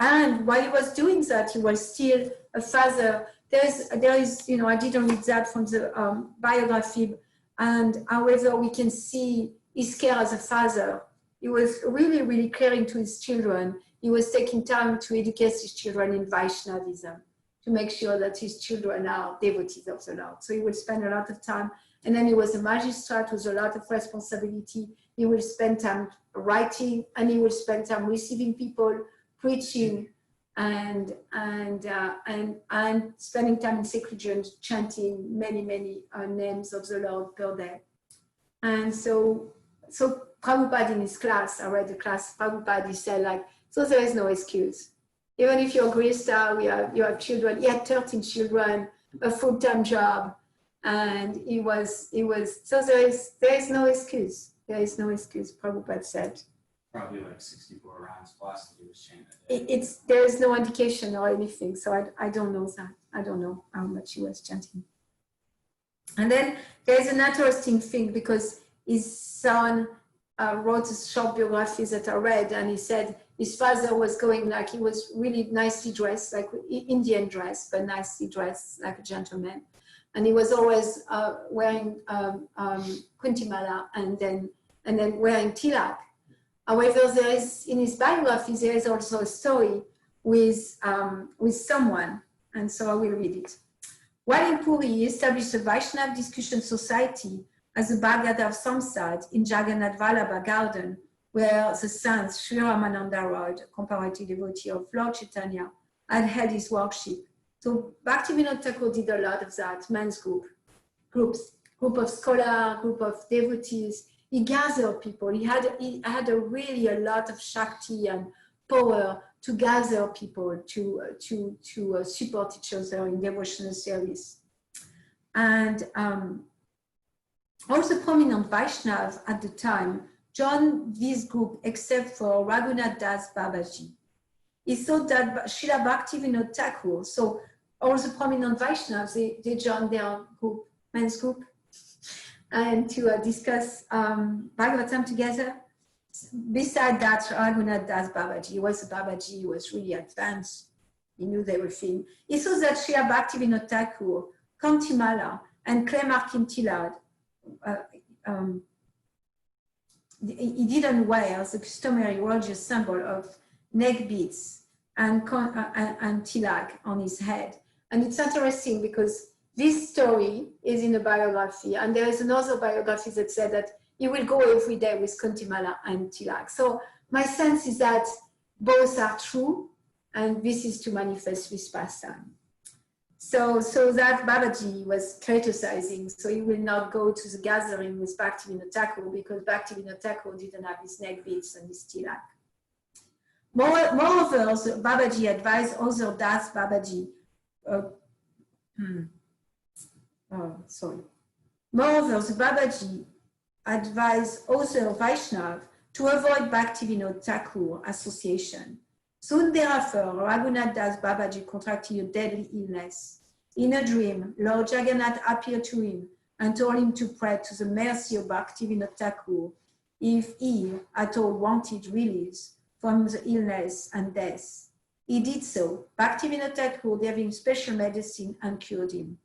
And while he was doing that, he was still a father. There is, you know, I didn't read that from the biography, and however, we can see his care as a father. He was really, really caring to his children. He was taking time to educate his children in Vaishnavism, to make sure that his children are devotees of the Lord. So he would spend a lot of time. And then he was a magistrate with a lot of responsibility. He would spend time writing, and he would spend time receiving people, preaching, and spending time in seclusion, chanting many names of the Lord per day. And so Prabhupada in his class, I read the class, Prabhupada, he said, like, so there is no excuse. Even if you're Grista, you have children. He had 13 children, a full-time job, and he was. So there is no excuse. There is no excuse. Prabhupada said. Probably like 64 rounds plus that he was chanting. There is no indication or anything. So I don't know that. I don't know how much he was chanting. And then there's an interesting thing, because his son wrote a short biography that I read, and he said his father was going, like, he was really nicely dressed, like Indian dress, but nicely dressed like a gentleman. And he was always wearing kuntimala and then wearing tilak. However, there is, in his biography, there is also a story with someone, and so I will read it. While in Puri, he established a Vaishnava discussion society as the Bhagavad of Samsad in Jagannath Vallabha garden, where the saints Sri Ramananda Roy, comparative devotee of Lord Chaitanya, had held his worship. So Bhaktivinoda Thakur did a lot of that, men's group of scholars, group of devotees. He gathered people. He had really a lot of shakti and power to gather people to support each other in devotional service. And also prominent Vaishnavas at the time joined this group, except for Raghunath Das Babaji. He thought that Srila Bhaktivinoda Thakur, so all the prominent Vaishnavas, they joined their group, men's group, and to discuss Bhagavatam together. Beside that, Raghunath Das Babaji, he was a Babaji, he was really advanced, he knew everything. He saw that Srila Bhaktivinoda Thakur, Kantimala, and Klemarkim Tilad, he didn't wear the customary religious symbol of neck beads and tilak on his head. And it's interesting because this story is in a biography, and there is another biography that said that he will go every day with Kuntimala and tilak. So my sense is that both are true, and this is to manifest with pastime. So that Babaji was criticizing, so he will not go to the gathering with Bhaktivinoda Thakur because Bhaktivinoda Thakur didn't have his neck beads and his tilak. Moreover, Babaji advised other Das Babaji. Moreover, the Babaji advised other Vaishnav to avoid Bhaktivinoda Thakur association. Soon thereafter, Raghunath Das Babaji contracted a deadly illness. In a dream, Lord Jagannath appeared to him and told him to pray to the mercy of Bhaktivinoda Thakur if he at all wanted release from the illness and death. He did so. Bhaktivinoda Thakur gave him special medicine and cured him.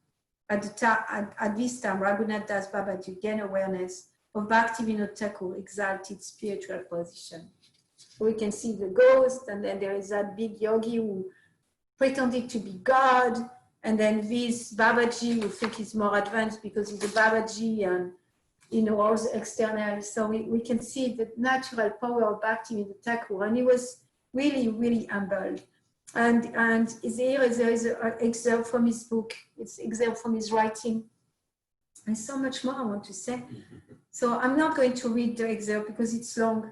At this time, Raghunath Das Babaji gained awareness of Bhaktivinoda Thakur's exalted spiritual position. We can see the ghost, and then there is that big yogi who pretended to be God, and then this Babaji who think he's more advanced because he's a Babaji and all the external. So we can see the natural power of Bhaktivinoda Thakur, and he was really, really humbled. And here there is an excerpt from his book. It's an excerpt from his writing. There's so much more I want to say. So I'm not going to read the excerpt because it's long.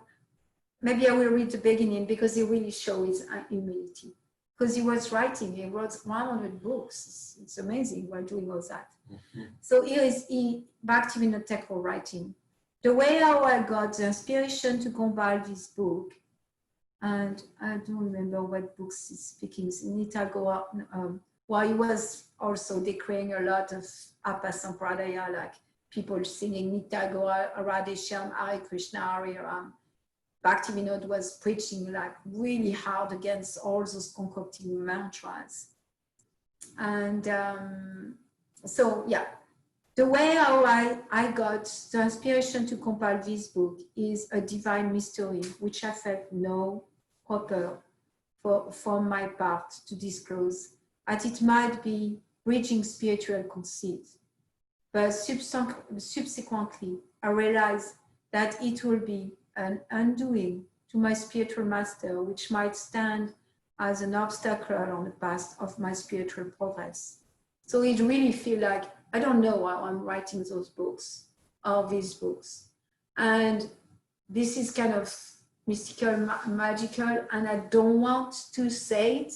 Maybe I will read the beginning because it really shows his humility. Because he was writing, he wrote 100 books. It's amazing while doing all that. So here is Bhaktivinoda Thakur writing. The way how I got the inspiration to compile this book, and I don't remember what books he's speaking, Nita Goa, well, he was also declaring a lot of Apa Sampradaya, like people singing Nita Goa, Radhesham, Hare Krishna, Hare Ram. Bhaktivinoda was preaching like really hard against all those concocted mantras. And so, yeah, the way how I got the inspiration to compile this book is a divine mystery, which I felt no proper for my part to disclose, as it might be reaching spiritual conceit. But subsequently, I realized that it will be an undoing to my spiritual master, which might stand as an obstacle on the path of my spiritual progress. So it really feels like, I don't know how I'm writing those books or these books. And this is kind of mystical, magical, and I don't want to say it,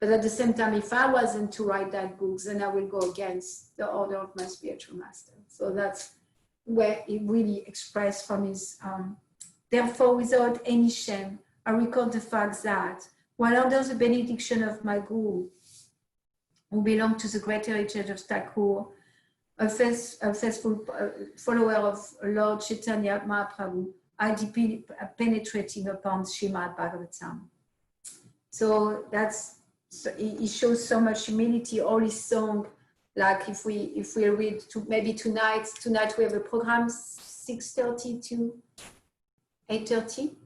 but at the same time, if I wasn't to write that book, then I will go against the order of my spiritual master. So that's where it really expressed from his therefore, without any shame, I record the fact that while under the benediction of my guru, who belonged to the great heritage of Thakur, a faithful follower of Lord Chaitanya Mahaprabhu, I deeply penetrating upon Srimad Bhagavatam. So it shows so much humility. All his song, like if we read maybe tonight we have a program 6:30 to 8:30.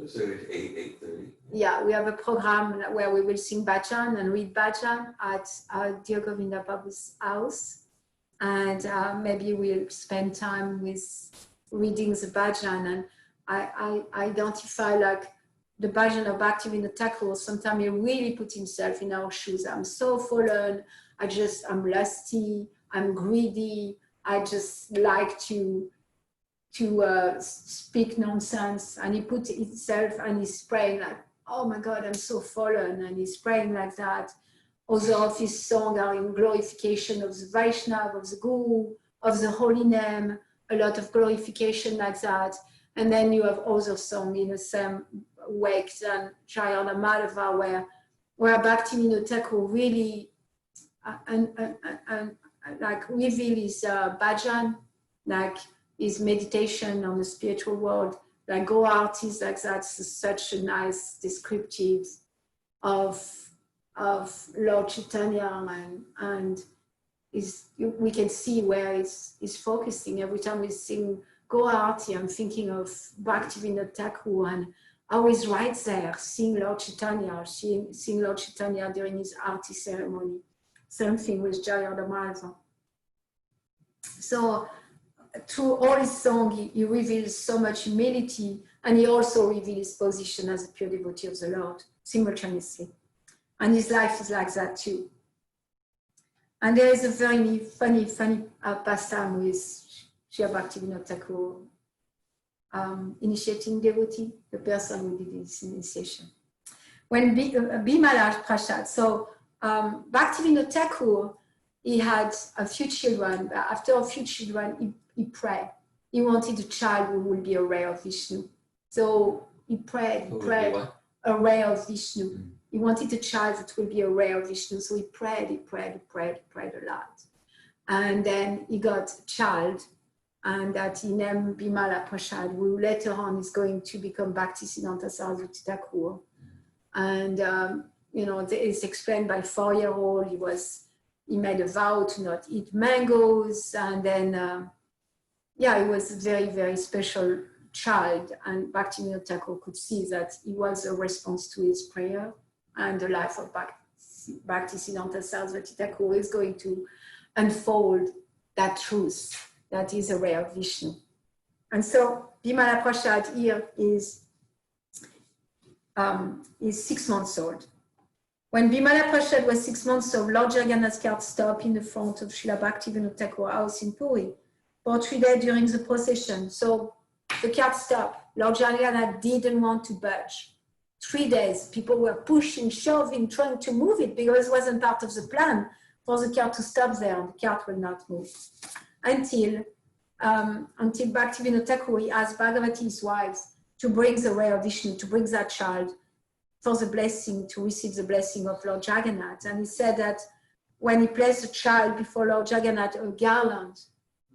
So it's 8:30. Yeah, we have a program where we will sing bhajan and read bhajan at Dear Govinda Babu's house. And maybe we'll spend time with reading the bhajan. And I identify like the bhajan of Bhaktivinoda Thakur. Sometimes he really put himself in our shoes. I'm so fallen. I'm lusty. I'm greedy. I just like to speak nonsense, and he put himself and he's praying like, oh my God, I'm so fallen, and he's praying like that. Other of his songs are in glorification of the Vaishnava, of the Guru, of the holy name, a lot of glorification like that. And then you have other songs in the same wake than Jayana Madhava, where Bhaktivinoda Thakur really like reveal his bhajan, like his meditation on the spiritual world, like go artists like that's such a nice descriptive of Lord Chaitanya, and we can see where he's focusing. Every time we sing Go Arti, I'm thinking of Bhaktivinoda Thakur, and always right there, sing Lord Chaitanya during his Arti ceremony. Same thing with Jayada Madhava. So through all his song, he reveals so much humility, and he also reveals his position as a pure devotee of the Lord simultaneously. And his life is like that too. And there is a very funny pastime with Srila Bhaktivinoda Thakur initiating devotee, the person who did this initiation. when Bimala Prasad, so Bhaktivinoda Thakur, he had a few children. After a few children, he prayed. He wanted a child who would be a ray of Vishnu. So he prayed, a ray of Vishnu. He wanted a child that would be a ray of Vishnu. So he prayed a lot. And then he got a child, and that he named Bimala Prasad, who later on is going to become Bhaktisiddhanta Saraswati Thakur. And, it's explained by 4-year-old, he made a vow to not eat mangoes. And then, he was a very, very special child. And Bhaktivinoda Thakur could see that he was a response to his prayer. And the life of Bhaktisiddhanta Saraswati Thakur is going to unfold that truth that is a ray of Vishnu. And so Bimala Prasad here is 6 months old. When Bimala Prasad was 6 months old, Lord Jagannath's cart stopped in the front of Srila Bhaktivinoda Thakur house in Puri for 3 days during the procession. So the cart stopped. Lord Jagannath didn't want to budge. 3 days, people were pushing, shoving, trying to move it because it wasn't part of the plan for the cart to stop there, and the cart will not move. Until Bhaktivinoda Thakur, he asked Bhagavati, his wife, to bring the ray of Vishnu, to bring that child for the blessing, to receive the blessing of Lord Jagannath. And he said that when he placed the child before Lord Jagannath, a garland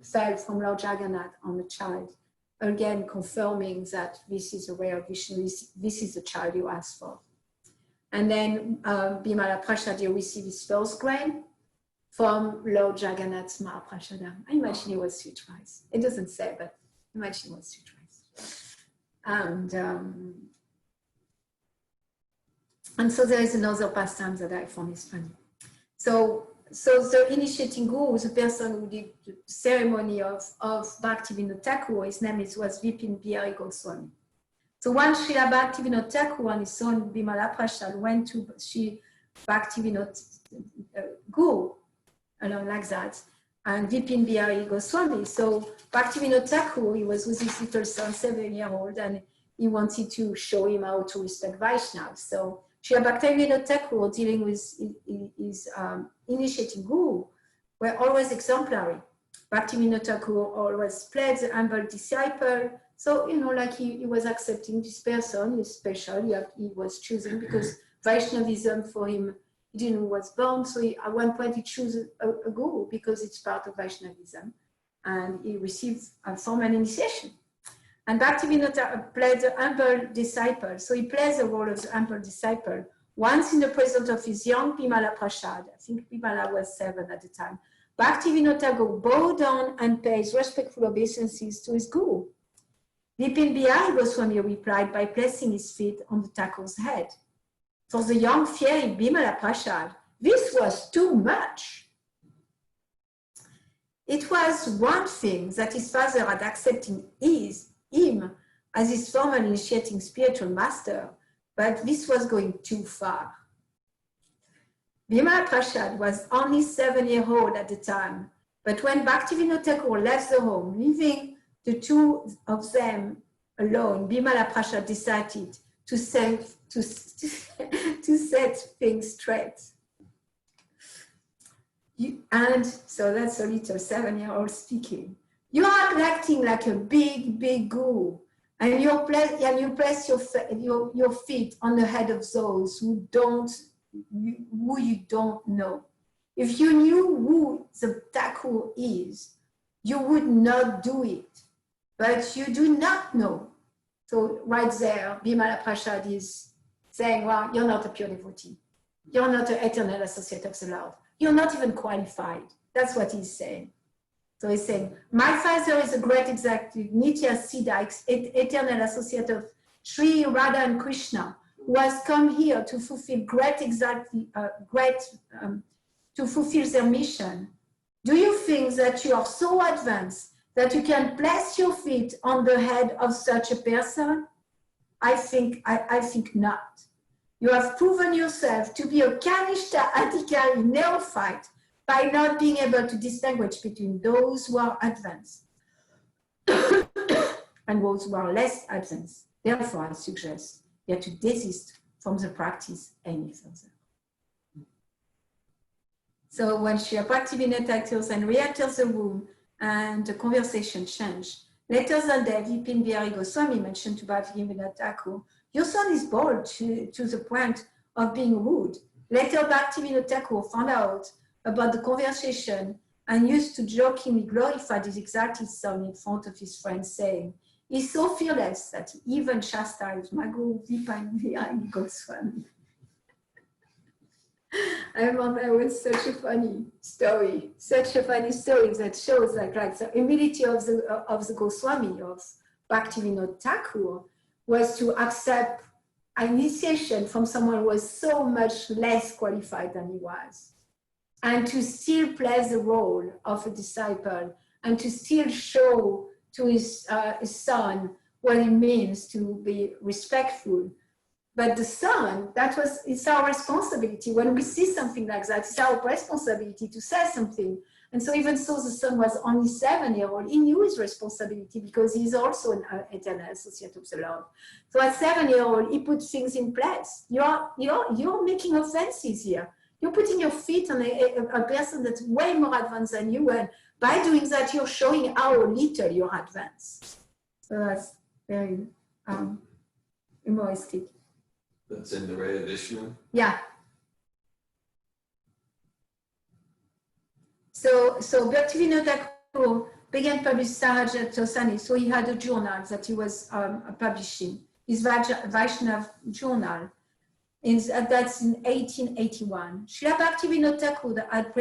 fell from Lord Jagannath on the child, again confirming that this is a ray of Vishnu, this is the child you asked for. And then Bimala Prasad received his first grain from Lord Jagannath's Mahaprasadam. I imagine it was sweet rice. It doesn't say, but imagine it was sweet rice. And so there is another pastime that I found is funny. So the initiating guru, the person who did the ceremony of Bhaktivinoda Thakur, his name was Vipin Bihari Goswami. So once Srila Bhaktivinoda Thakur and his son Bimala Prasad went to Sri Bhaktivinoda Guru, like that, and Vipin Bihari Goswami. So Bhaktivinoda Thakur, he was with his little son, 7-year-old, and he wanted to show him how to respect Vaishnavas. So Srila Bhaktivinoda Thakur, dealing with his initiating guru, were always exemplary. Bhaktivinoda Thakur always played the humble disciple. So, like he was accepting this person, he's special, he was choosing, because Vaishnavism for him, he didn't was born, so at one point he chose a guru because it's part of Vaishnavism, and he received a formal initiation. And Bhaktivinoda played the humble disciple, so he plays the role of the humble disciple. Once in the presence of his young Bimala Prasad, I think Bimala was 7 at the time, Bhaktivinoda bowed down and pays respectful obeisances to his guru. Vipin Bihari Goswami replied by placing his feet on the Thakur's head. For the young fearing Bimala Prasad, this was too much. It was one thing that his father had accepted him as his formal initiating spiritual master, but this was going too far. Bimala Prasad was only 7-year-old at the time, but when Bhaktivinoda Thakur left the home, leaving the two of them alone, Bimala Prasad decided to set things straight. And so that's a little 7-year-old speaking. You are acting like a big guru, and you place your feet on the head of those who you don't know. If you knew who the Thakur is, you would not do it, but you do not know. So right there, Bimala Prasad is saying, well, you're not a pure devotee. You're not an eternal associate of the Lord. You're not even qualified. That's what he's saying. So he's saying, my father is a great executive, Nitya Siddha, eternal associate of Sri Radha and Krishna, who has come here to fulfill to fulfill their mission. Do you think that you are so advanced that you can place your feet on the head of such a person? I think not. You have proven yourself to be a Kanishta Adhikari neophyte by not being able to distinguish between those who are advanced and those who are less advanced. Therefore, I suggest you have to desist from the practice any further. So when Srila Bhaktivinoda Thakur and re-enters the room and the conversation changed, later that day, Vipin Bihari Goswami mentioned to Bhaktivinoda Thakur, your son is bold to the point of being rude. Later, Bhaktivinoda Thakur found out about the conversation and used to jokingly glorify his exalted son in front of his friends, saying, he's so fearless that he even chastised my guru Vipin Bihari Goswami. I remember it was such a funny story that shows like the humility of the Goswami, of Bhaktivinoda Thakur, was to accept an initiation from someone who was so much less qualified than he was, and to still play the role of a disciple, and to still show to his son what it means to be respectful. But the son, it's our responsibility. When we see something like that, it's our responsibility to say something. And so even though the son was only 7-year-old, he knew his responsibility because he's also an eternal associate of the Lord. So at 7-year-old, he put things in place. You're making offenses here. You're putting your feet on a person that's way more advanced than you. And by doing that, you're showing how little you're advanced. So that's very humoristic. That's in the Ray Vishnu. Yeah. So Bhaktivinoda Thakur began publishing Sarajat Tosani. So he had a journal that he was publishing, his Vaishnav journal. That's in 1881. Srila Bhaktivinoda Thakur had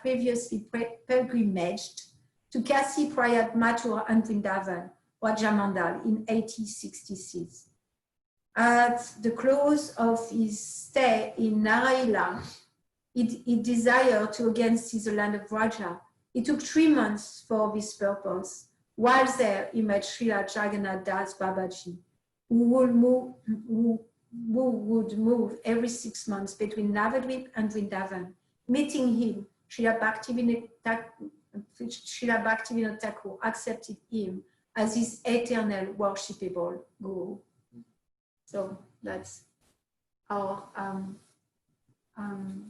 previously pilgrimaged to Kasi, Prayag, Mathura, and Vrindavan, Rajamandal, in 1866. At the close of his stay in Narayla, he desired to again see the land of Vraja. It took 3 months for this purpose. While there, he met Srila Jagannath Das Babaji, who would move every 6 months between Navadvip and Vrindavan. Meeting him, Srila Bhaktivinoda Thakur accepted him as his eternal worshipable guru. So that's our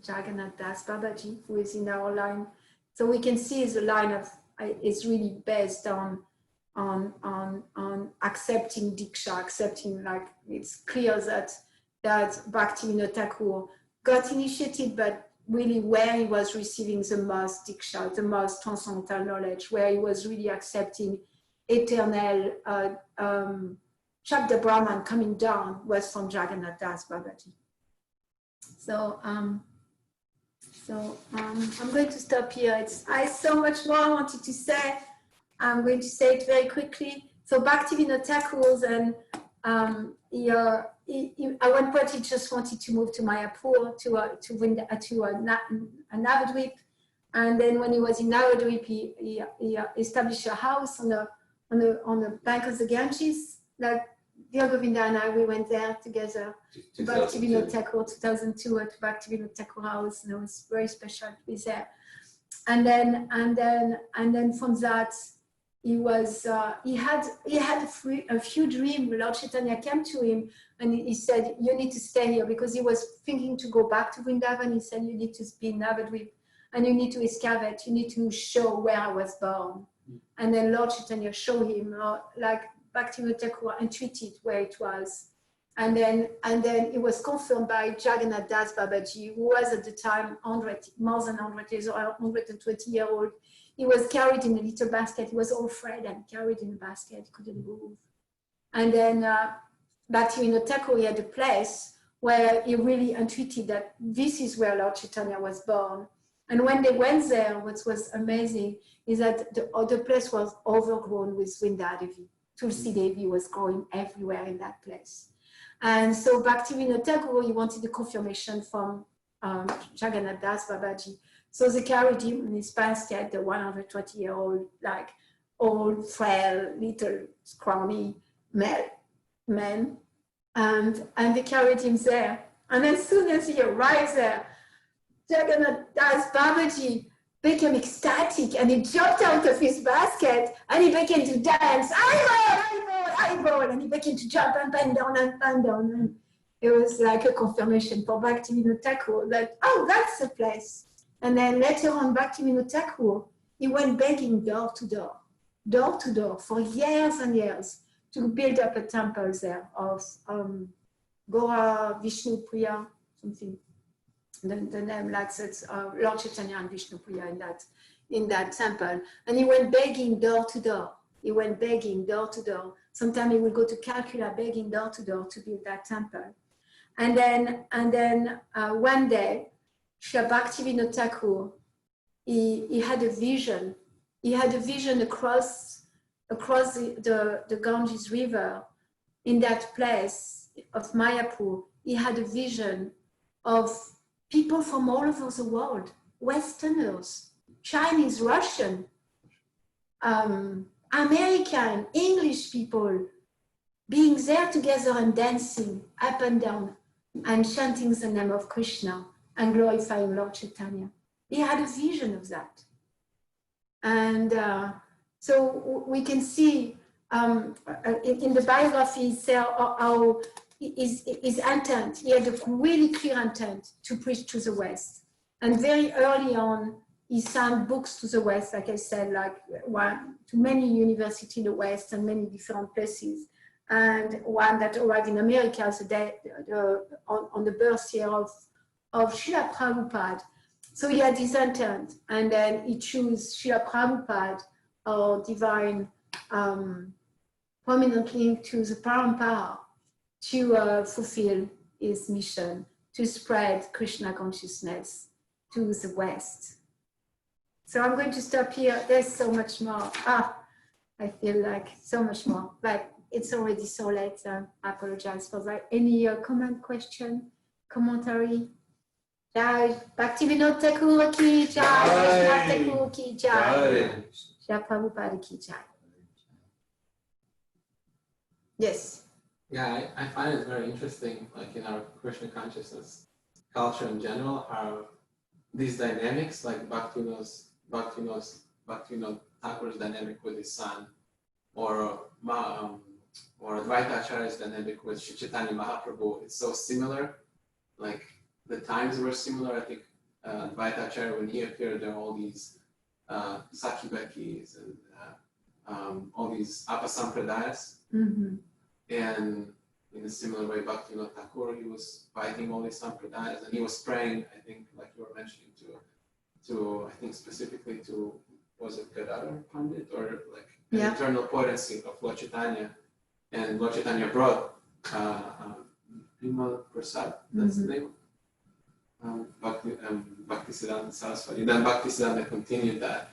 Jagannath Das Babaji, who is in our line. So we can see the line of it's really based on accepting Diksha, accepting, like, it's clear that Bhaktivinoda Thakur got initiated, but really where he was receiving the most Diksha, the most transcendental knowledge, where he was really accepting eternal Shabda Brahman coming down, was from Jagannath Das Babaji. So I'm going to stop here. I so much more I wanted to say. I'm going to say it very quickly. So Bhaktivinoda Thakur, and at one point he just wanted to move to Mayapur, to Navadvip, and then when he was in Navadvip, he established a house on the bank of the Ganges. Like Dear Govinda and I, we went there together to Bhaktivinoda Thakur, 2002, at Bhaktivinoda Thakur house, and it was very special to be there. And then from that, he had a few dreams. Lord Chaitanya came to him and he said, you need to stay here, because he was thinking to go back to Vrindavan. He said, you need to be in Navadvip and you need to excavate, you need to show where I was born. And then Lord Chaitanya showed him, like Bhaktivinoda Thakur intuited where it was. And then it was confirmed by Jagannath Das Babaji, who was at the time more than 100 years old, 120-year-old. He was carried in a little basket. He was all afraid and carried in a basket, couldn't move. And then Bhaktivinoda Thakur, he had a place where he really intuited that this is where Lord Chaitanya was born. And when they went there, what was amazing is that the place was overgrown with Vrindadevi. Tulsi Devi was growing everywhere in that place. And so Bhaktivinoda Thakur, he wanted the confirmation from Jagannath Das Babaji. So they carried him in his basket, the 120-year-old, like old, frail, little, scrawny man. And they carried him there. And as soon as he arrived there, Jagannath Das Babaji became ecstatic and he jumped out of his basket and he began to dance. I Bible, and he began to jump up and down and down. And it was like a confirmation for Bhaktivinoda Thakur that, oh, that's the place. And then later on, Bhaktivinoda Thakur, he went begging door to door for years and years to build up a temple there of Gora Vishnu Priya, something. The name like that's Lord Chaitanya and Vishnu Priya in that temple. And he went begging door to door. He went begging door to door. Sometimes he would go to Calcutta begging door to door to build that temple. And then one day, Srila Bhaktivinoda Thakur, he had a vision. He had a vision across the Ganges River in that place of Mayapur. He had a vision of people from all over the world, Westerners, Chinese, Russian, American, English people, being there together and dancing up and down and chanting the name of Krishna and glorifying Lord Chaitanya. He had a vision of that. And so we can see in the biography how his intent, he had a really clear intent to preach to the West. And very early on, he sent books to the West, like I said, to many universities in the West and many different places. And one that arrived in America on the birth year of Srila Prabhupada. So he had his intent, and then he chose Srila Prabhupada, or divine prominent link to the Parampara, to fulfill his mission, to spread Krishna consciousness to the West. So I'm going to stop here. There's so much more. I feel like so much more, but it's already so late. I apologize for that. Any comment, question, commentary? Jai Bhaktivinoda Thakur ki jai, Krishna Thakur ki jai, Srila Prabhupada ki jai. Yes. Yeah, I find it very interesting, like in our Krishna consciousness culture in general, how these dynamics, like Bhaktivinoda Thakur's dynamic with his son, or Advaita Acharya's dynamic with Sri Chaitanya Mahaprabhu, it's so similar. Like the times were similar. I think Advaita Acharya, when he appeared, there were all these Sakibakis and all these Apasampradayas. Mm-hmm. And in a similar way, Bhaktivinoda Thakur, he was fighting all these Sampradayas, and he was praying, I think, like you were mentioning, to I think specifically to, was it Gadadhar Pandit, or like the eternal potency of Lord Chaitanya. And Lord Chaitanya brought Bimal Prasad, that's the name, Bhaktisiddhanta Saraswati. Then Bhaktisiddhanta continued that.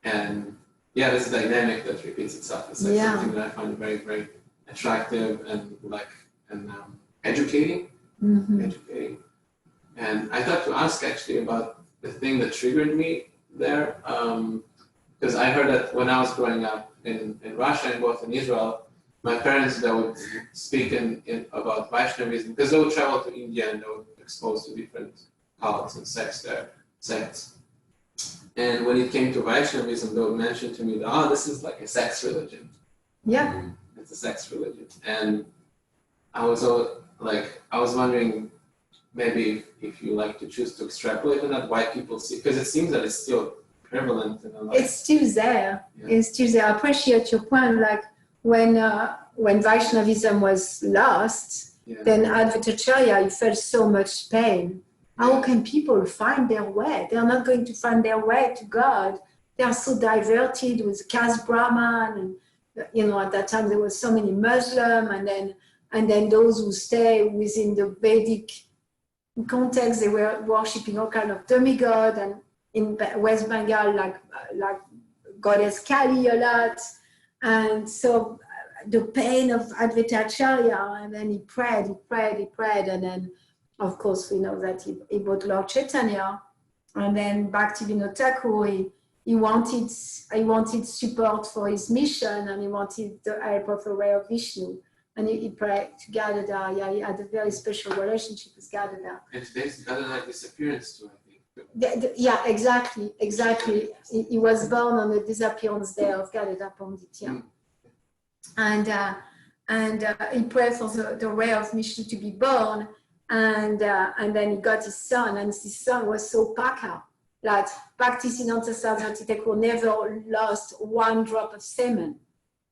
And yeah, this dynamic that repeats itself. It's like something that I find very, very attractive and educating. Mm-hmm. Educating. And I thought to ask actually about the thing that triggered me there, because I heard that when I was growing up in Russia and both in Israel, my parents, they would speak about Vaishnavism, because they would travel to India and they would be exposed to different cults and sects. And when it came to Vaishnavism, they would mention to me that, this is like a sex religion. Yeah. It's a sex religion. And I was wondering, maybe if you like to choose to extrapolate on that, why people see, because it seems that it's still prevalent in a lot. It's still there. Yeah. It's still there. I appreciate your point. Like when Vaishnavism was lost, then Advaita Acharya, you felt so much pain. How can people find their way? They're not going to find their way to God. They are so diverted with caste Brahman, and at that time there were so many Muslims, and then those who stay within the Vedic context, they were worshipping all kind of demigod, and in West Bengal, like goddess Kali a lot. And so the pain of Advaita Acharya, and then he prayed, and then of course we know that he brought Lord Chaitanya, and then Bhaktivinoda Thakur, he wanted support for his mission, and he wanted the help of the way of Vishnu. And he prayed to Gadadhar. Yeah, he had a very special relationship with Gadadhar. And today's Gadadhar's disappearance too, I think. Yeah, exactly. He was born on the disappearance day of Gadadhar Pandit. Yeah. Mm. and he prayed for the ray of mission to be born, and then he got his son, and his son was so paka that Bhaktivinoda Thakur never lost one drop of semen.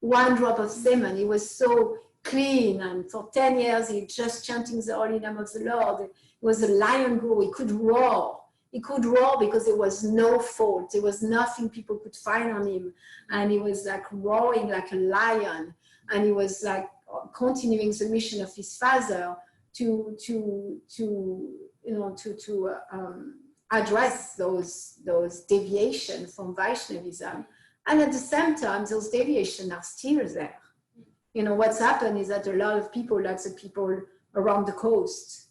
One drop of semen. He was so clean, and for 10 years he just chanting the holy name of the Lord. He was a lion guru. He could roar. He could roar because there was no fault. There was nothing people could find on him, and he was like roaring like a lion, and he was like continuing the mission of his father to address those deviations from Vaishnavism. And at the same time, those deviations are still there. You know, what's happened is that a lot of people, like the people around the coast,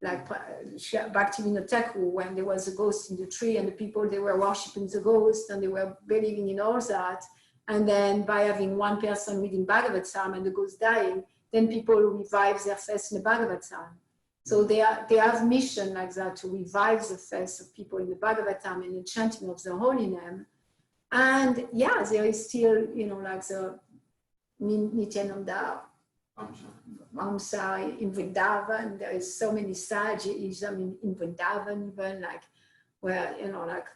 like Bhaktivinoda Thakur, when there was a ghost in the tree and the people, they were worshipping the ghost and they were believing in all that. And then by having one person reading Bhagavatam and the ghost dying, then people revive their faith in the Bhagavatam. So they have mission like that to revive the faith of people in the Bhagavatam and the chanting of the holy name. And yeah, there is still, you know, like the Nityananda Amsa in Vrindavan. There is so many Sahaja-ism in Vrindavan, even like where, you know, like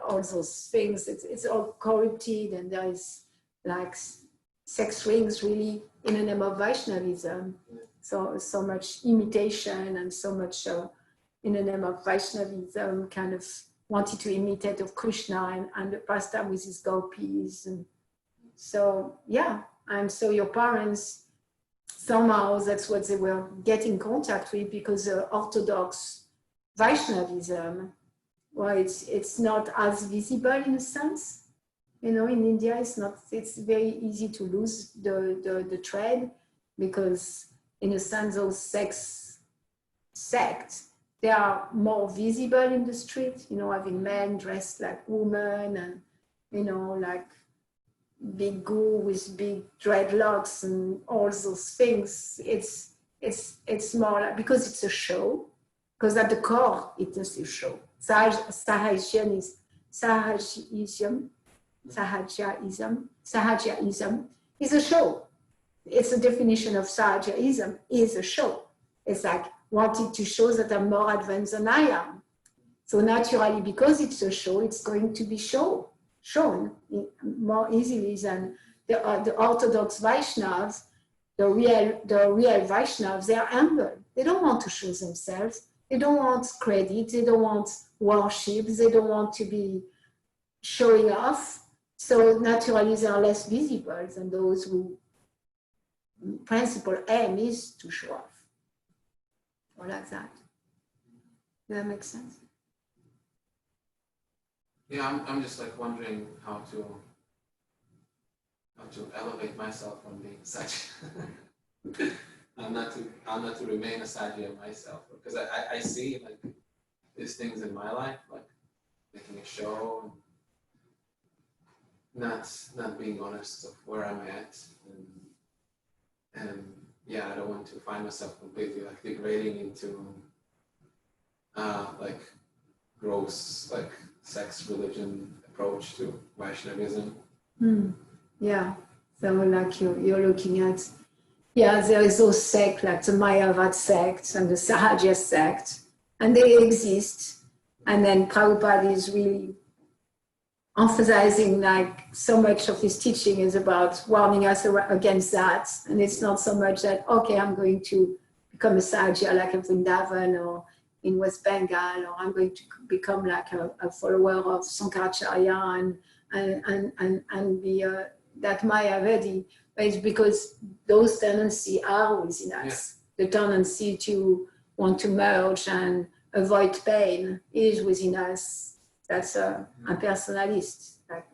all those things, it's all corrupted, and there is like sex rings really in the name of Vaishnavism. So much imitation and so much in the name of Vaishnavism, kind of wanted to imitate of Krishna and the pastime with his gopis. And so, yeah, and so your parents, somehow that's what they were getting in contact with, because Orthodox Vaishnavism, well, it's not as visible in a sense. You know, in India, it's very easy to lose the thread, because in a sense, those sects, they are more visible in the street, you know, having men dressed like women, and, you know, like big guru with big dreadlocks and all those things. It's more like, because it's a show, because at the core, it is a show. Sahajaism is a show. It's a definition of Sahajaism, is a show. It's like wanting to show that I'm more advanced than I am. So naturally, because it's a show, it's going to be shown more easily than the Orthodox Vaishnavas. The real Vaishnavas, they are humble. They don't want to show themselves. They don't want credit. They don't want worship. They don't want to be showing off. So naturally, they are less visible than those who principal aim is to show off. Or like that. Does that make sense? Yeah, I'm just like wondering how to elevate myself from being such. I'm not to remain a Sajya myself, because I see like these things in my life, like making a show, and not being honest of where I'm at, and yeah, I don't want to find myself completely like degrading into like gross like sex religion approach to Vaishnavism. Yeah, so like you're looking at, yeah, there is those sects like the Mayavad sect and the Sahaja sect, and they exist. And then Prabhupada is really emphasizing like so much of his teaching is about warning us against that. And it's not so much that, okay, I'm going to become a Sahaja like in Vrindavan or in West Bengal, or I'm going to become like a follower of Sankaracharya and be that Mayavadi. But it's because those tendencies are within us. Yeah. The tendency to want to merge and avoid pain is within us. That's a personalist, like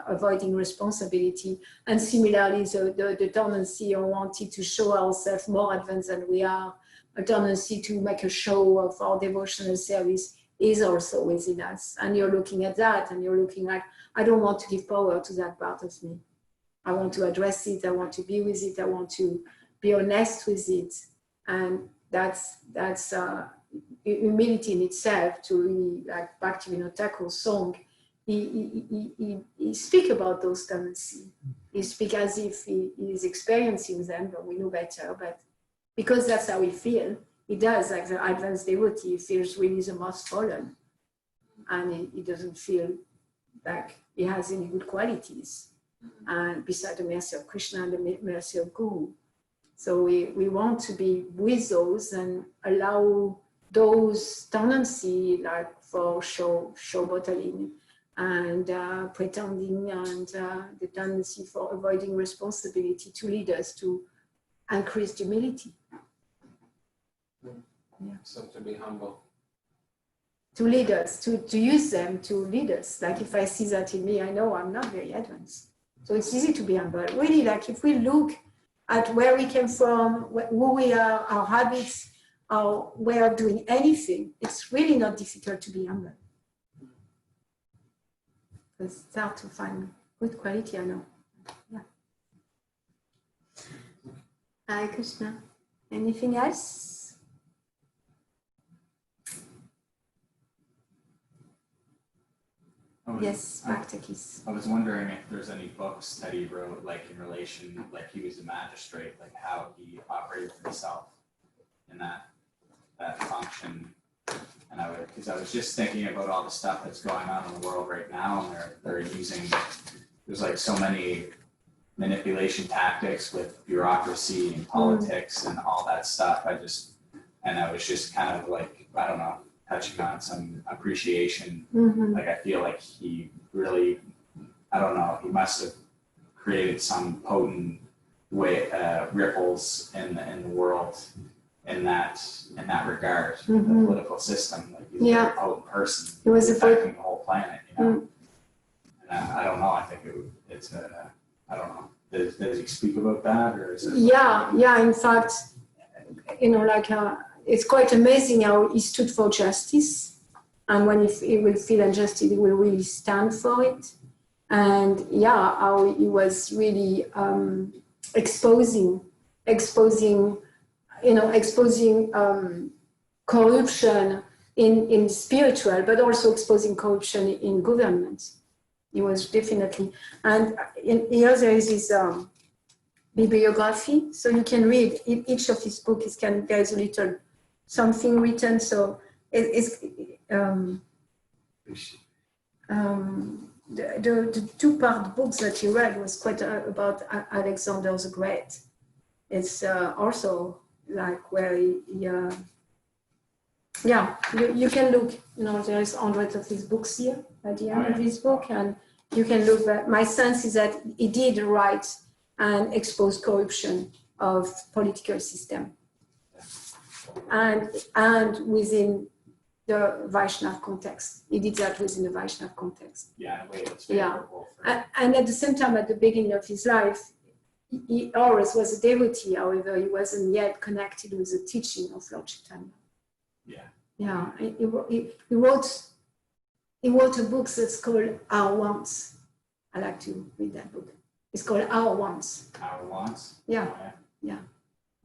avoiding responsibility. And similarly, the tendency of wanting to show ourselves more advanced than we are, a tendency to make a show of our devotional service is also within us. And you're looking at that and you're looking like, I don't want to give power to that part of me. I want to address it. I want to be with it. I want to be honest with it. And that's humility in itself, to really, like Bhaktivinoda Thakur's song, he speak about those tendencies. He speaks as if he is experiencing them, but we know better. But because that's how he feels, he does, like the advanced devotee, he feels really the most fallen. And he doesn't feel like he has any good qualities. And beside the mercy of Krishna and the mercy of Guru. So we want to be with those and allow those tendencies, like for show bottling and pretending, and the tendency for avoiding responsibility, to lead us to increased humility. Yeah. So to be humble. To lead us, to use them to lead us. Like if I see that in me, I know I'm not very advanced. So it's easy to be humble. Really, like if we look at where we came from, who we are, our habits, our way of doing anything, it's really not difficult to be humble. Because it's hard to find good quality, I know. Yeah. Hare Krishna. Anything else? Yes, Bhaktikis. I was wondering if there's any books that he wrote, like in relation, like he was a magistrate, like how he operated himself in that function. And because I was just thinking about all the stuff that's going on in the world right now, and they're using, there's like so many manipulation tactics with bureaucracy and politics and all that stuff. I was just kind of like, I don't know, touching on some appreciation. Like I feel like he really, I don't know, he must have created some potent way, ripples in the world in that regard, the political system. Like he's a very potent person. He was affecting the whole planet, you know. And I don't know. I think it's I don't know. Does he speak about that, or is it? Yeah. In fact, you know, like it's quite amazing how he stood for justice, and when he will feel injustice, he will really stand for it. And how he was really exposing corruption in spiritual, but also exposing corruption in government. He was definitely, and here there is his bibliography, so you can read each of his books. There is a little something written, so the two-part books that you read was quite about Alexander the Great. It's also like where you can look, you know, there is hundreds of his books here at the end of his book, and you can look back. My sense is that he did write and expose corruption of political system, and within the Vaishnava context. He did that within the Vaishnava context. Yeah, in a way that's favorable. And at the same time, at the beginning of his life, he always was a devotee. However, he wasn't yet connected with the teaching of Lord Chaitanya. Yeah. He wrote a book that's called Our Wants. I like to read that book. It's called Our Wants. Our Wants? Yeah.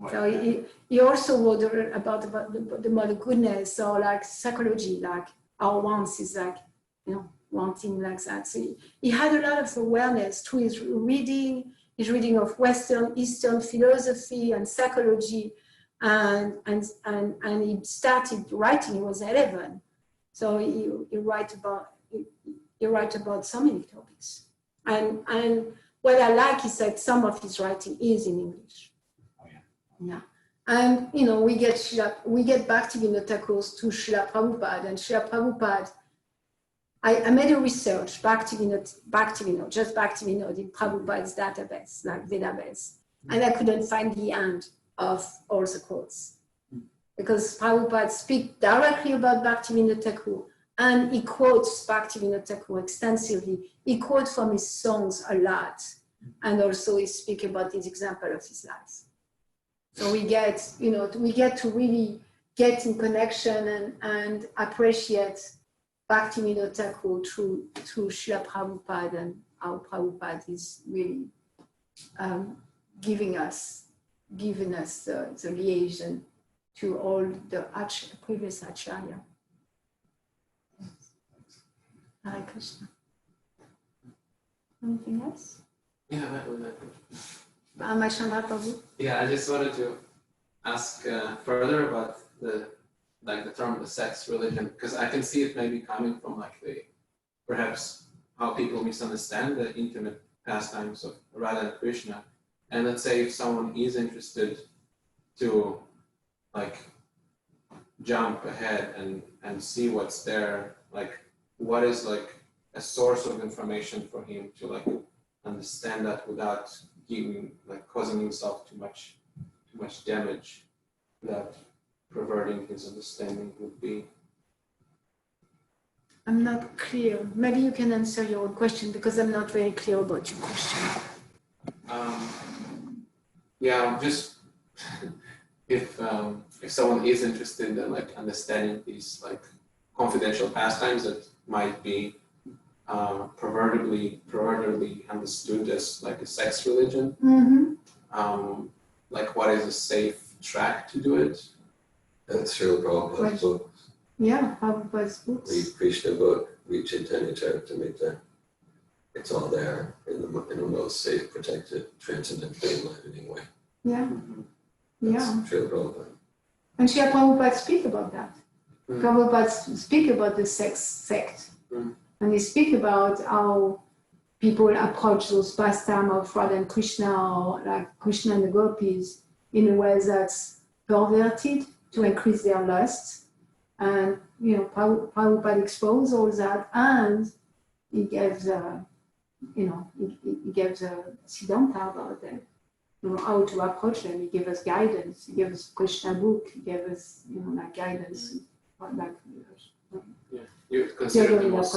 So he also wrote about the mother goodness, or like psychology, like Our Wants is like, you know, wanting like that. So he had a lot of awareness through his reading of Western, Eastern philosophy and psychology, and he started writing. He was 11, so he write about so many topics. And what I like is that some of his writing is in English. Yeah, and you know, we get Bhaktivinoda Thakur to Srila Prabhupada, and Srila Prabhupada. I made a research, Bhaktivinoda, just Bhaktivinoda in Prabhupada's database, like database, and I couldn't find the end of all the quotes, because Prabhupada speaks directly about Bhaktivinoda Thakur, and he quotes Bhaktivinoda Thakur extensively. He quotes from his songs a lot, and also he speaks about his example of his life. So we get to really get in connection and appreciate Bhaktivinoda Thakur through Srila Prabhupada, and how Prabhupada is really giving us the liaison to all the previous Acharya. Hare Krishna. Anything else? Yeah, that would. Amachandra Prabhu. Yeah, I just wanted to ask further about the term the sex religion, because I can see it maybe coming from like the perhaps how people misunderstand the intimate pastimes of Radha and Krishna. And let's say if someone is interested to like jump ahead and see what's there, like what is like a source of information for him to like understand that without giving like causing himself too much damage, without perverting his understanding would be. I'm not clear. Maybe you can answer your own question because I'm not very clear about your question. Yeah, just if someone is interested in like understanding these like confidential pastimes that might be pervertedly understood as like a sex religion, like what is a safe track to do it? That's Srila Prabhupada's book. Yeah, Prabhupada's books. Read Krishna book, read Chaitanya Charitamrita. It's all there in the most safe, protected, transcendental enlivening way. Yeah. That's Yeah. Srila Prabhupada. And Srila Prabhupada speak about that. Prabhupada speak about the sex sect. And they speak about how people approach those pastimes of Radha and Krishna, or like Krishna and the gopis, in a way that's perverted to increase their lust. And Prabhupada exposed all that, and he gave the, he gave the Siddhanta about them, how to approach them. He gave us guidance. He gave us Krishna book. He gave us, like guidance, like. Yeah, you would consider the most.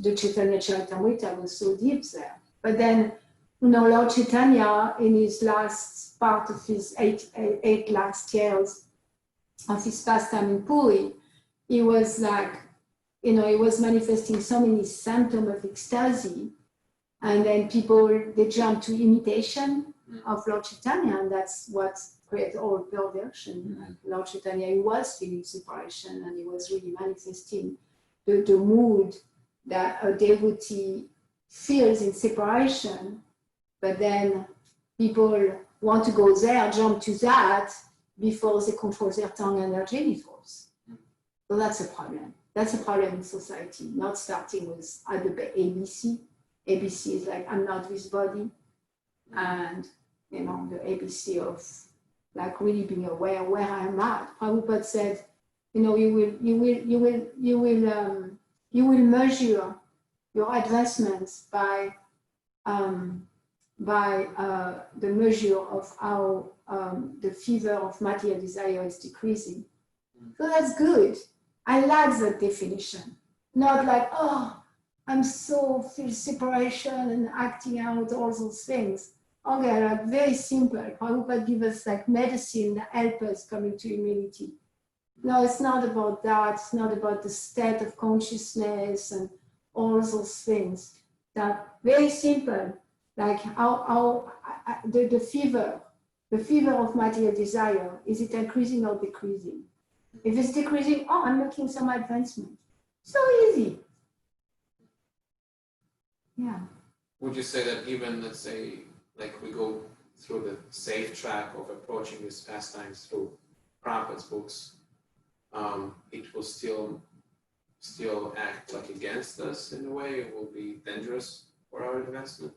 The Chaitanya Charitamrita was so deep there. But then, Lord Chaitanya, in his last part of his eight last years of his pastime in Puri, he was like, he was manifesting so many symptoms of ecstasy, and then people, they jumped to imitation of Lord Chaitanya, and that's what created all perversion. Lord Chaitanya, he was feeling separation, and he was really manifesting the mood that a devotee feels in separation, but then people want to go there, jump to that, before they control their tongue and their genitals. So that's a problem. That's a problem in society, not starting with the ABC. ABC is like, I'm not this body. And, the ABC of like really being aware where I'm at. Prabhupada said, you will measure your advancements by the measure of how the fever of material desire is decreasing. So that's good. I like that definition. Not like, I'm so feel separation and acting out all those things. Okay, like very simple. Prabhupada give us like medicine that help us coming to humility. No, it's not about that. It's not about the state of consciousness and all those things. That very simple, like how the fever of material desire, is it increasing or decreasing? If it's decreasing, I'm making some advancement. So easy. Yeah. Would you say that even, let's say, like we go through the safe track of approaching these pastimes through Prabhupada's books, it will still act like against us in a way? It will be dangerous for our advancement?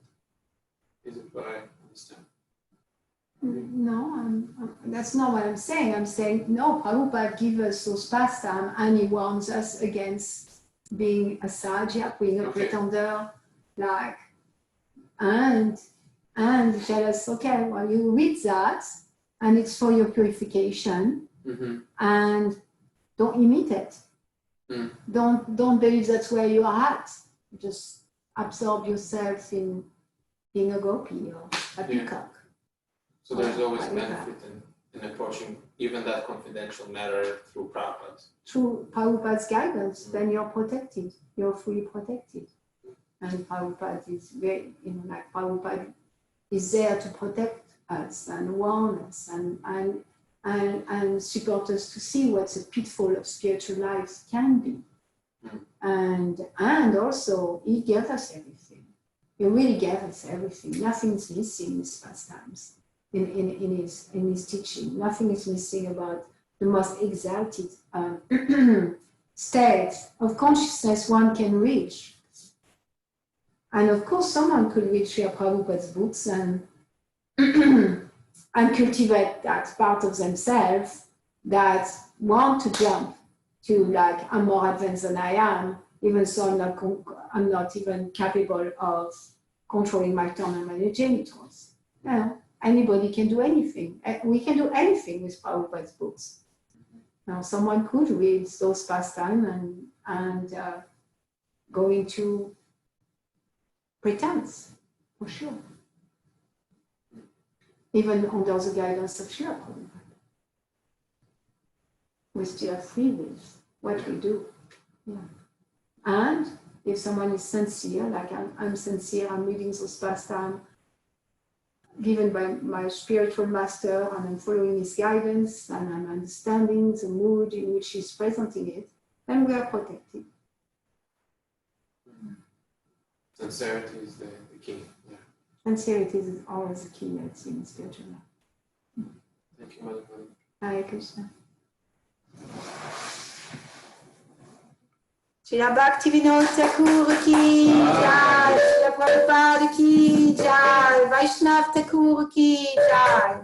Is it what I understand? No, that's not what I'm saying. I'm saying, no, Prabhupada gives us those pastimes and he warns us against being a sajya, being a pretender, like, and tell us, okay, well, you read that and it's for your purification, and don't imitate. Don't believe that's where you are at. Just absorb yourself in being a gopi or a peacock. So there's always benefit in approaching even that confidential matter through Prabhupada. Through Prabhupada's guidance, then you're protected. You're fully protected. And Prabhupada is very, like Prabhupada is there to protect us and warn us and support us to see what the pitfall of spiritual life can be. And also, he gave us everything. He really gave us everything. Nothing is missing in his pastimes, in his teaching. Nothing is missing about the most exalted state of consciousness one can reach. And of course, someone could read Srila Prabhupada's books and and cultivate that part of themselves that want to jump to like, I'm more advanced than I am, even so I'm not even capable of controlling my tongue and my genitals. You know, anybody can do anything. We can do anything with Prabhupada's books. Now, someone could read those pastimes and go into pretense, for sure. Even under the guidance of Srila Prabhupada. We still have free will, what we do. Yeah. And if someone is sincere, like I'm sincere, I'm reading those pastimes given by my spiritual master, and I'm following his guidance, and I'm understanding the mood in which he's presenting it, then we are protected. Sincerity is the key. Yeah. Sincerity is always the key, I'd say, in spiritual life. Thank you, Mother Malini. Hare Krishna. Srila Bhaktivinoda Thakur ki jai, Srila Prabhupada ki jai, Vaishnav Thakur ki jai.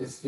It's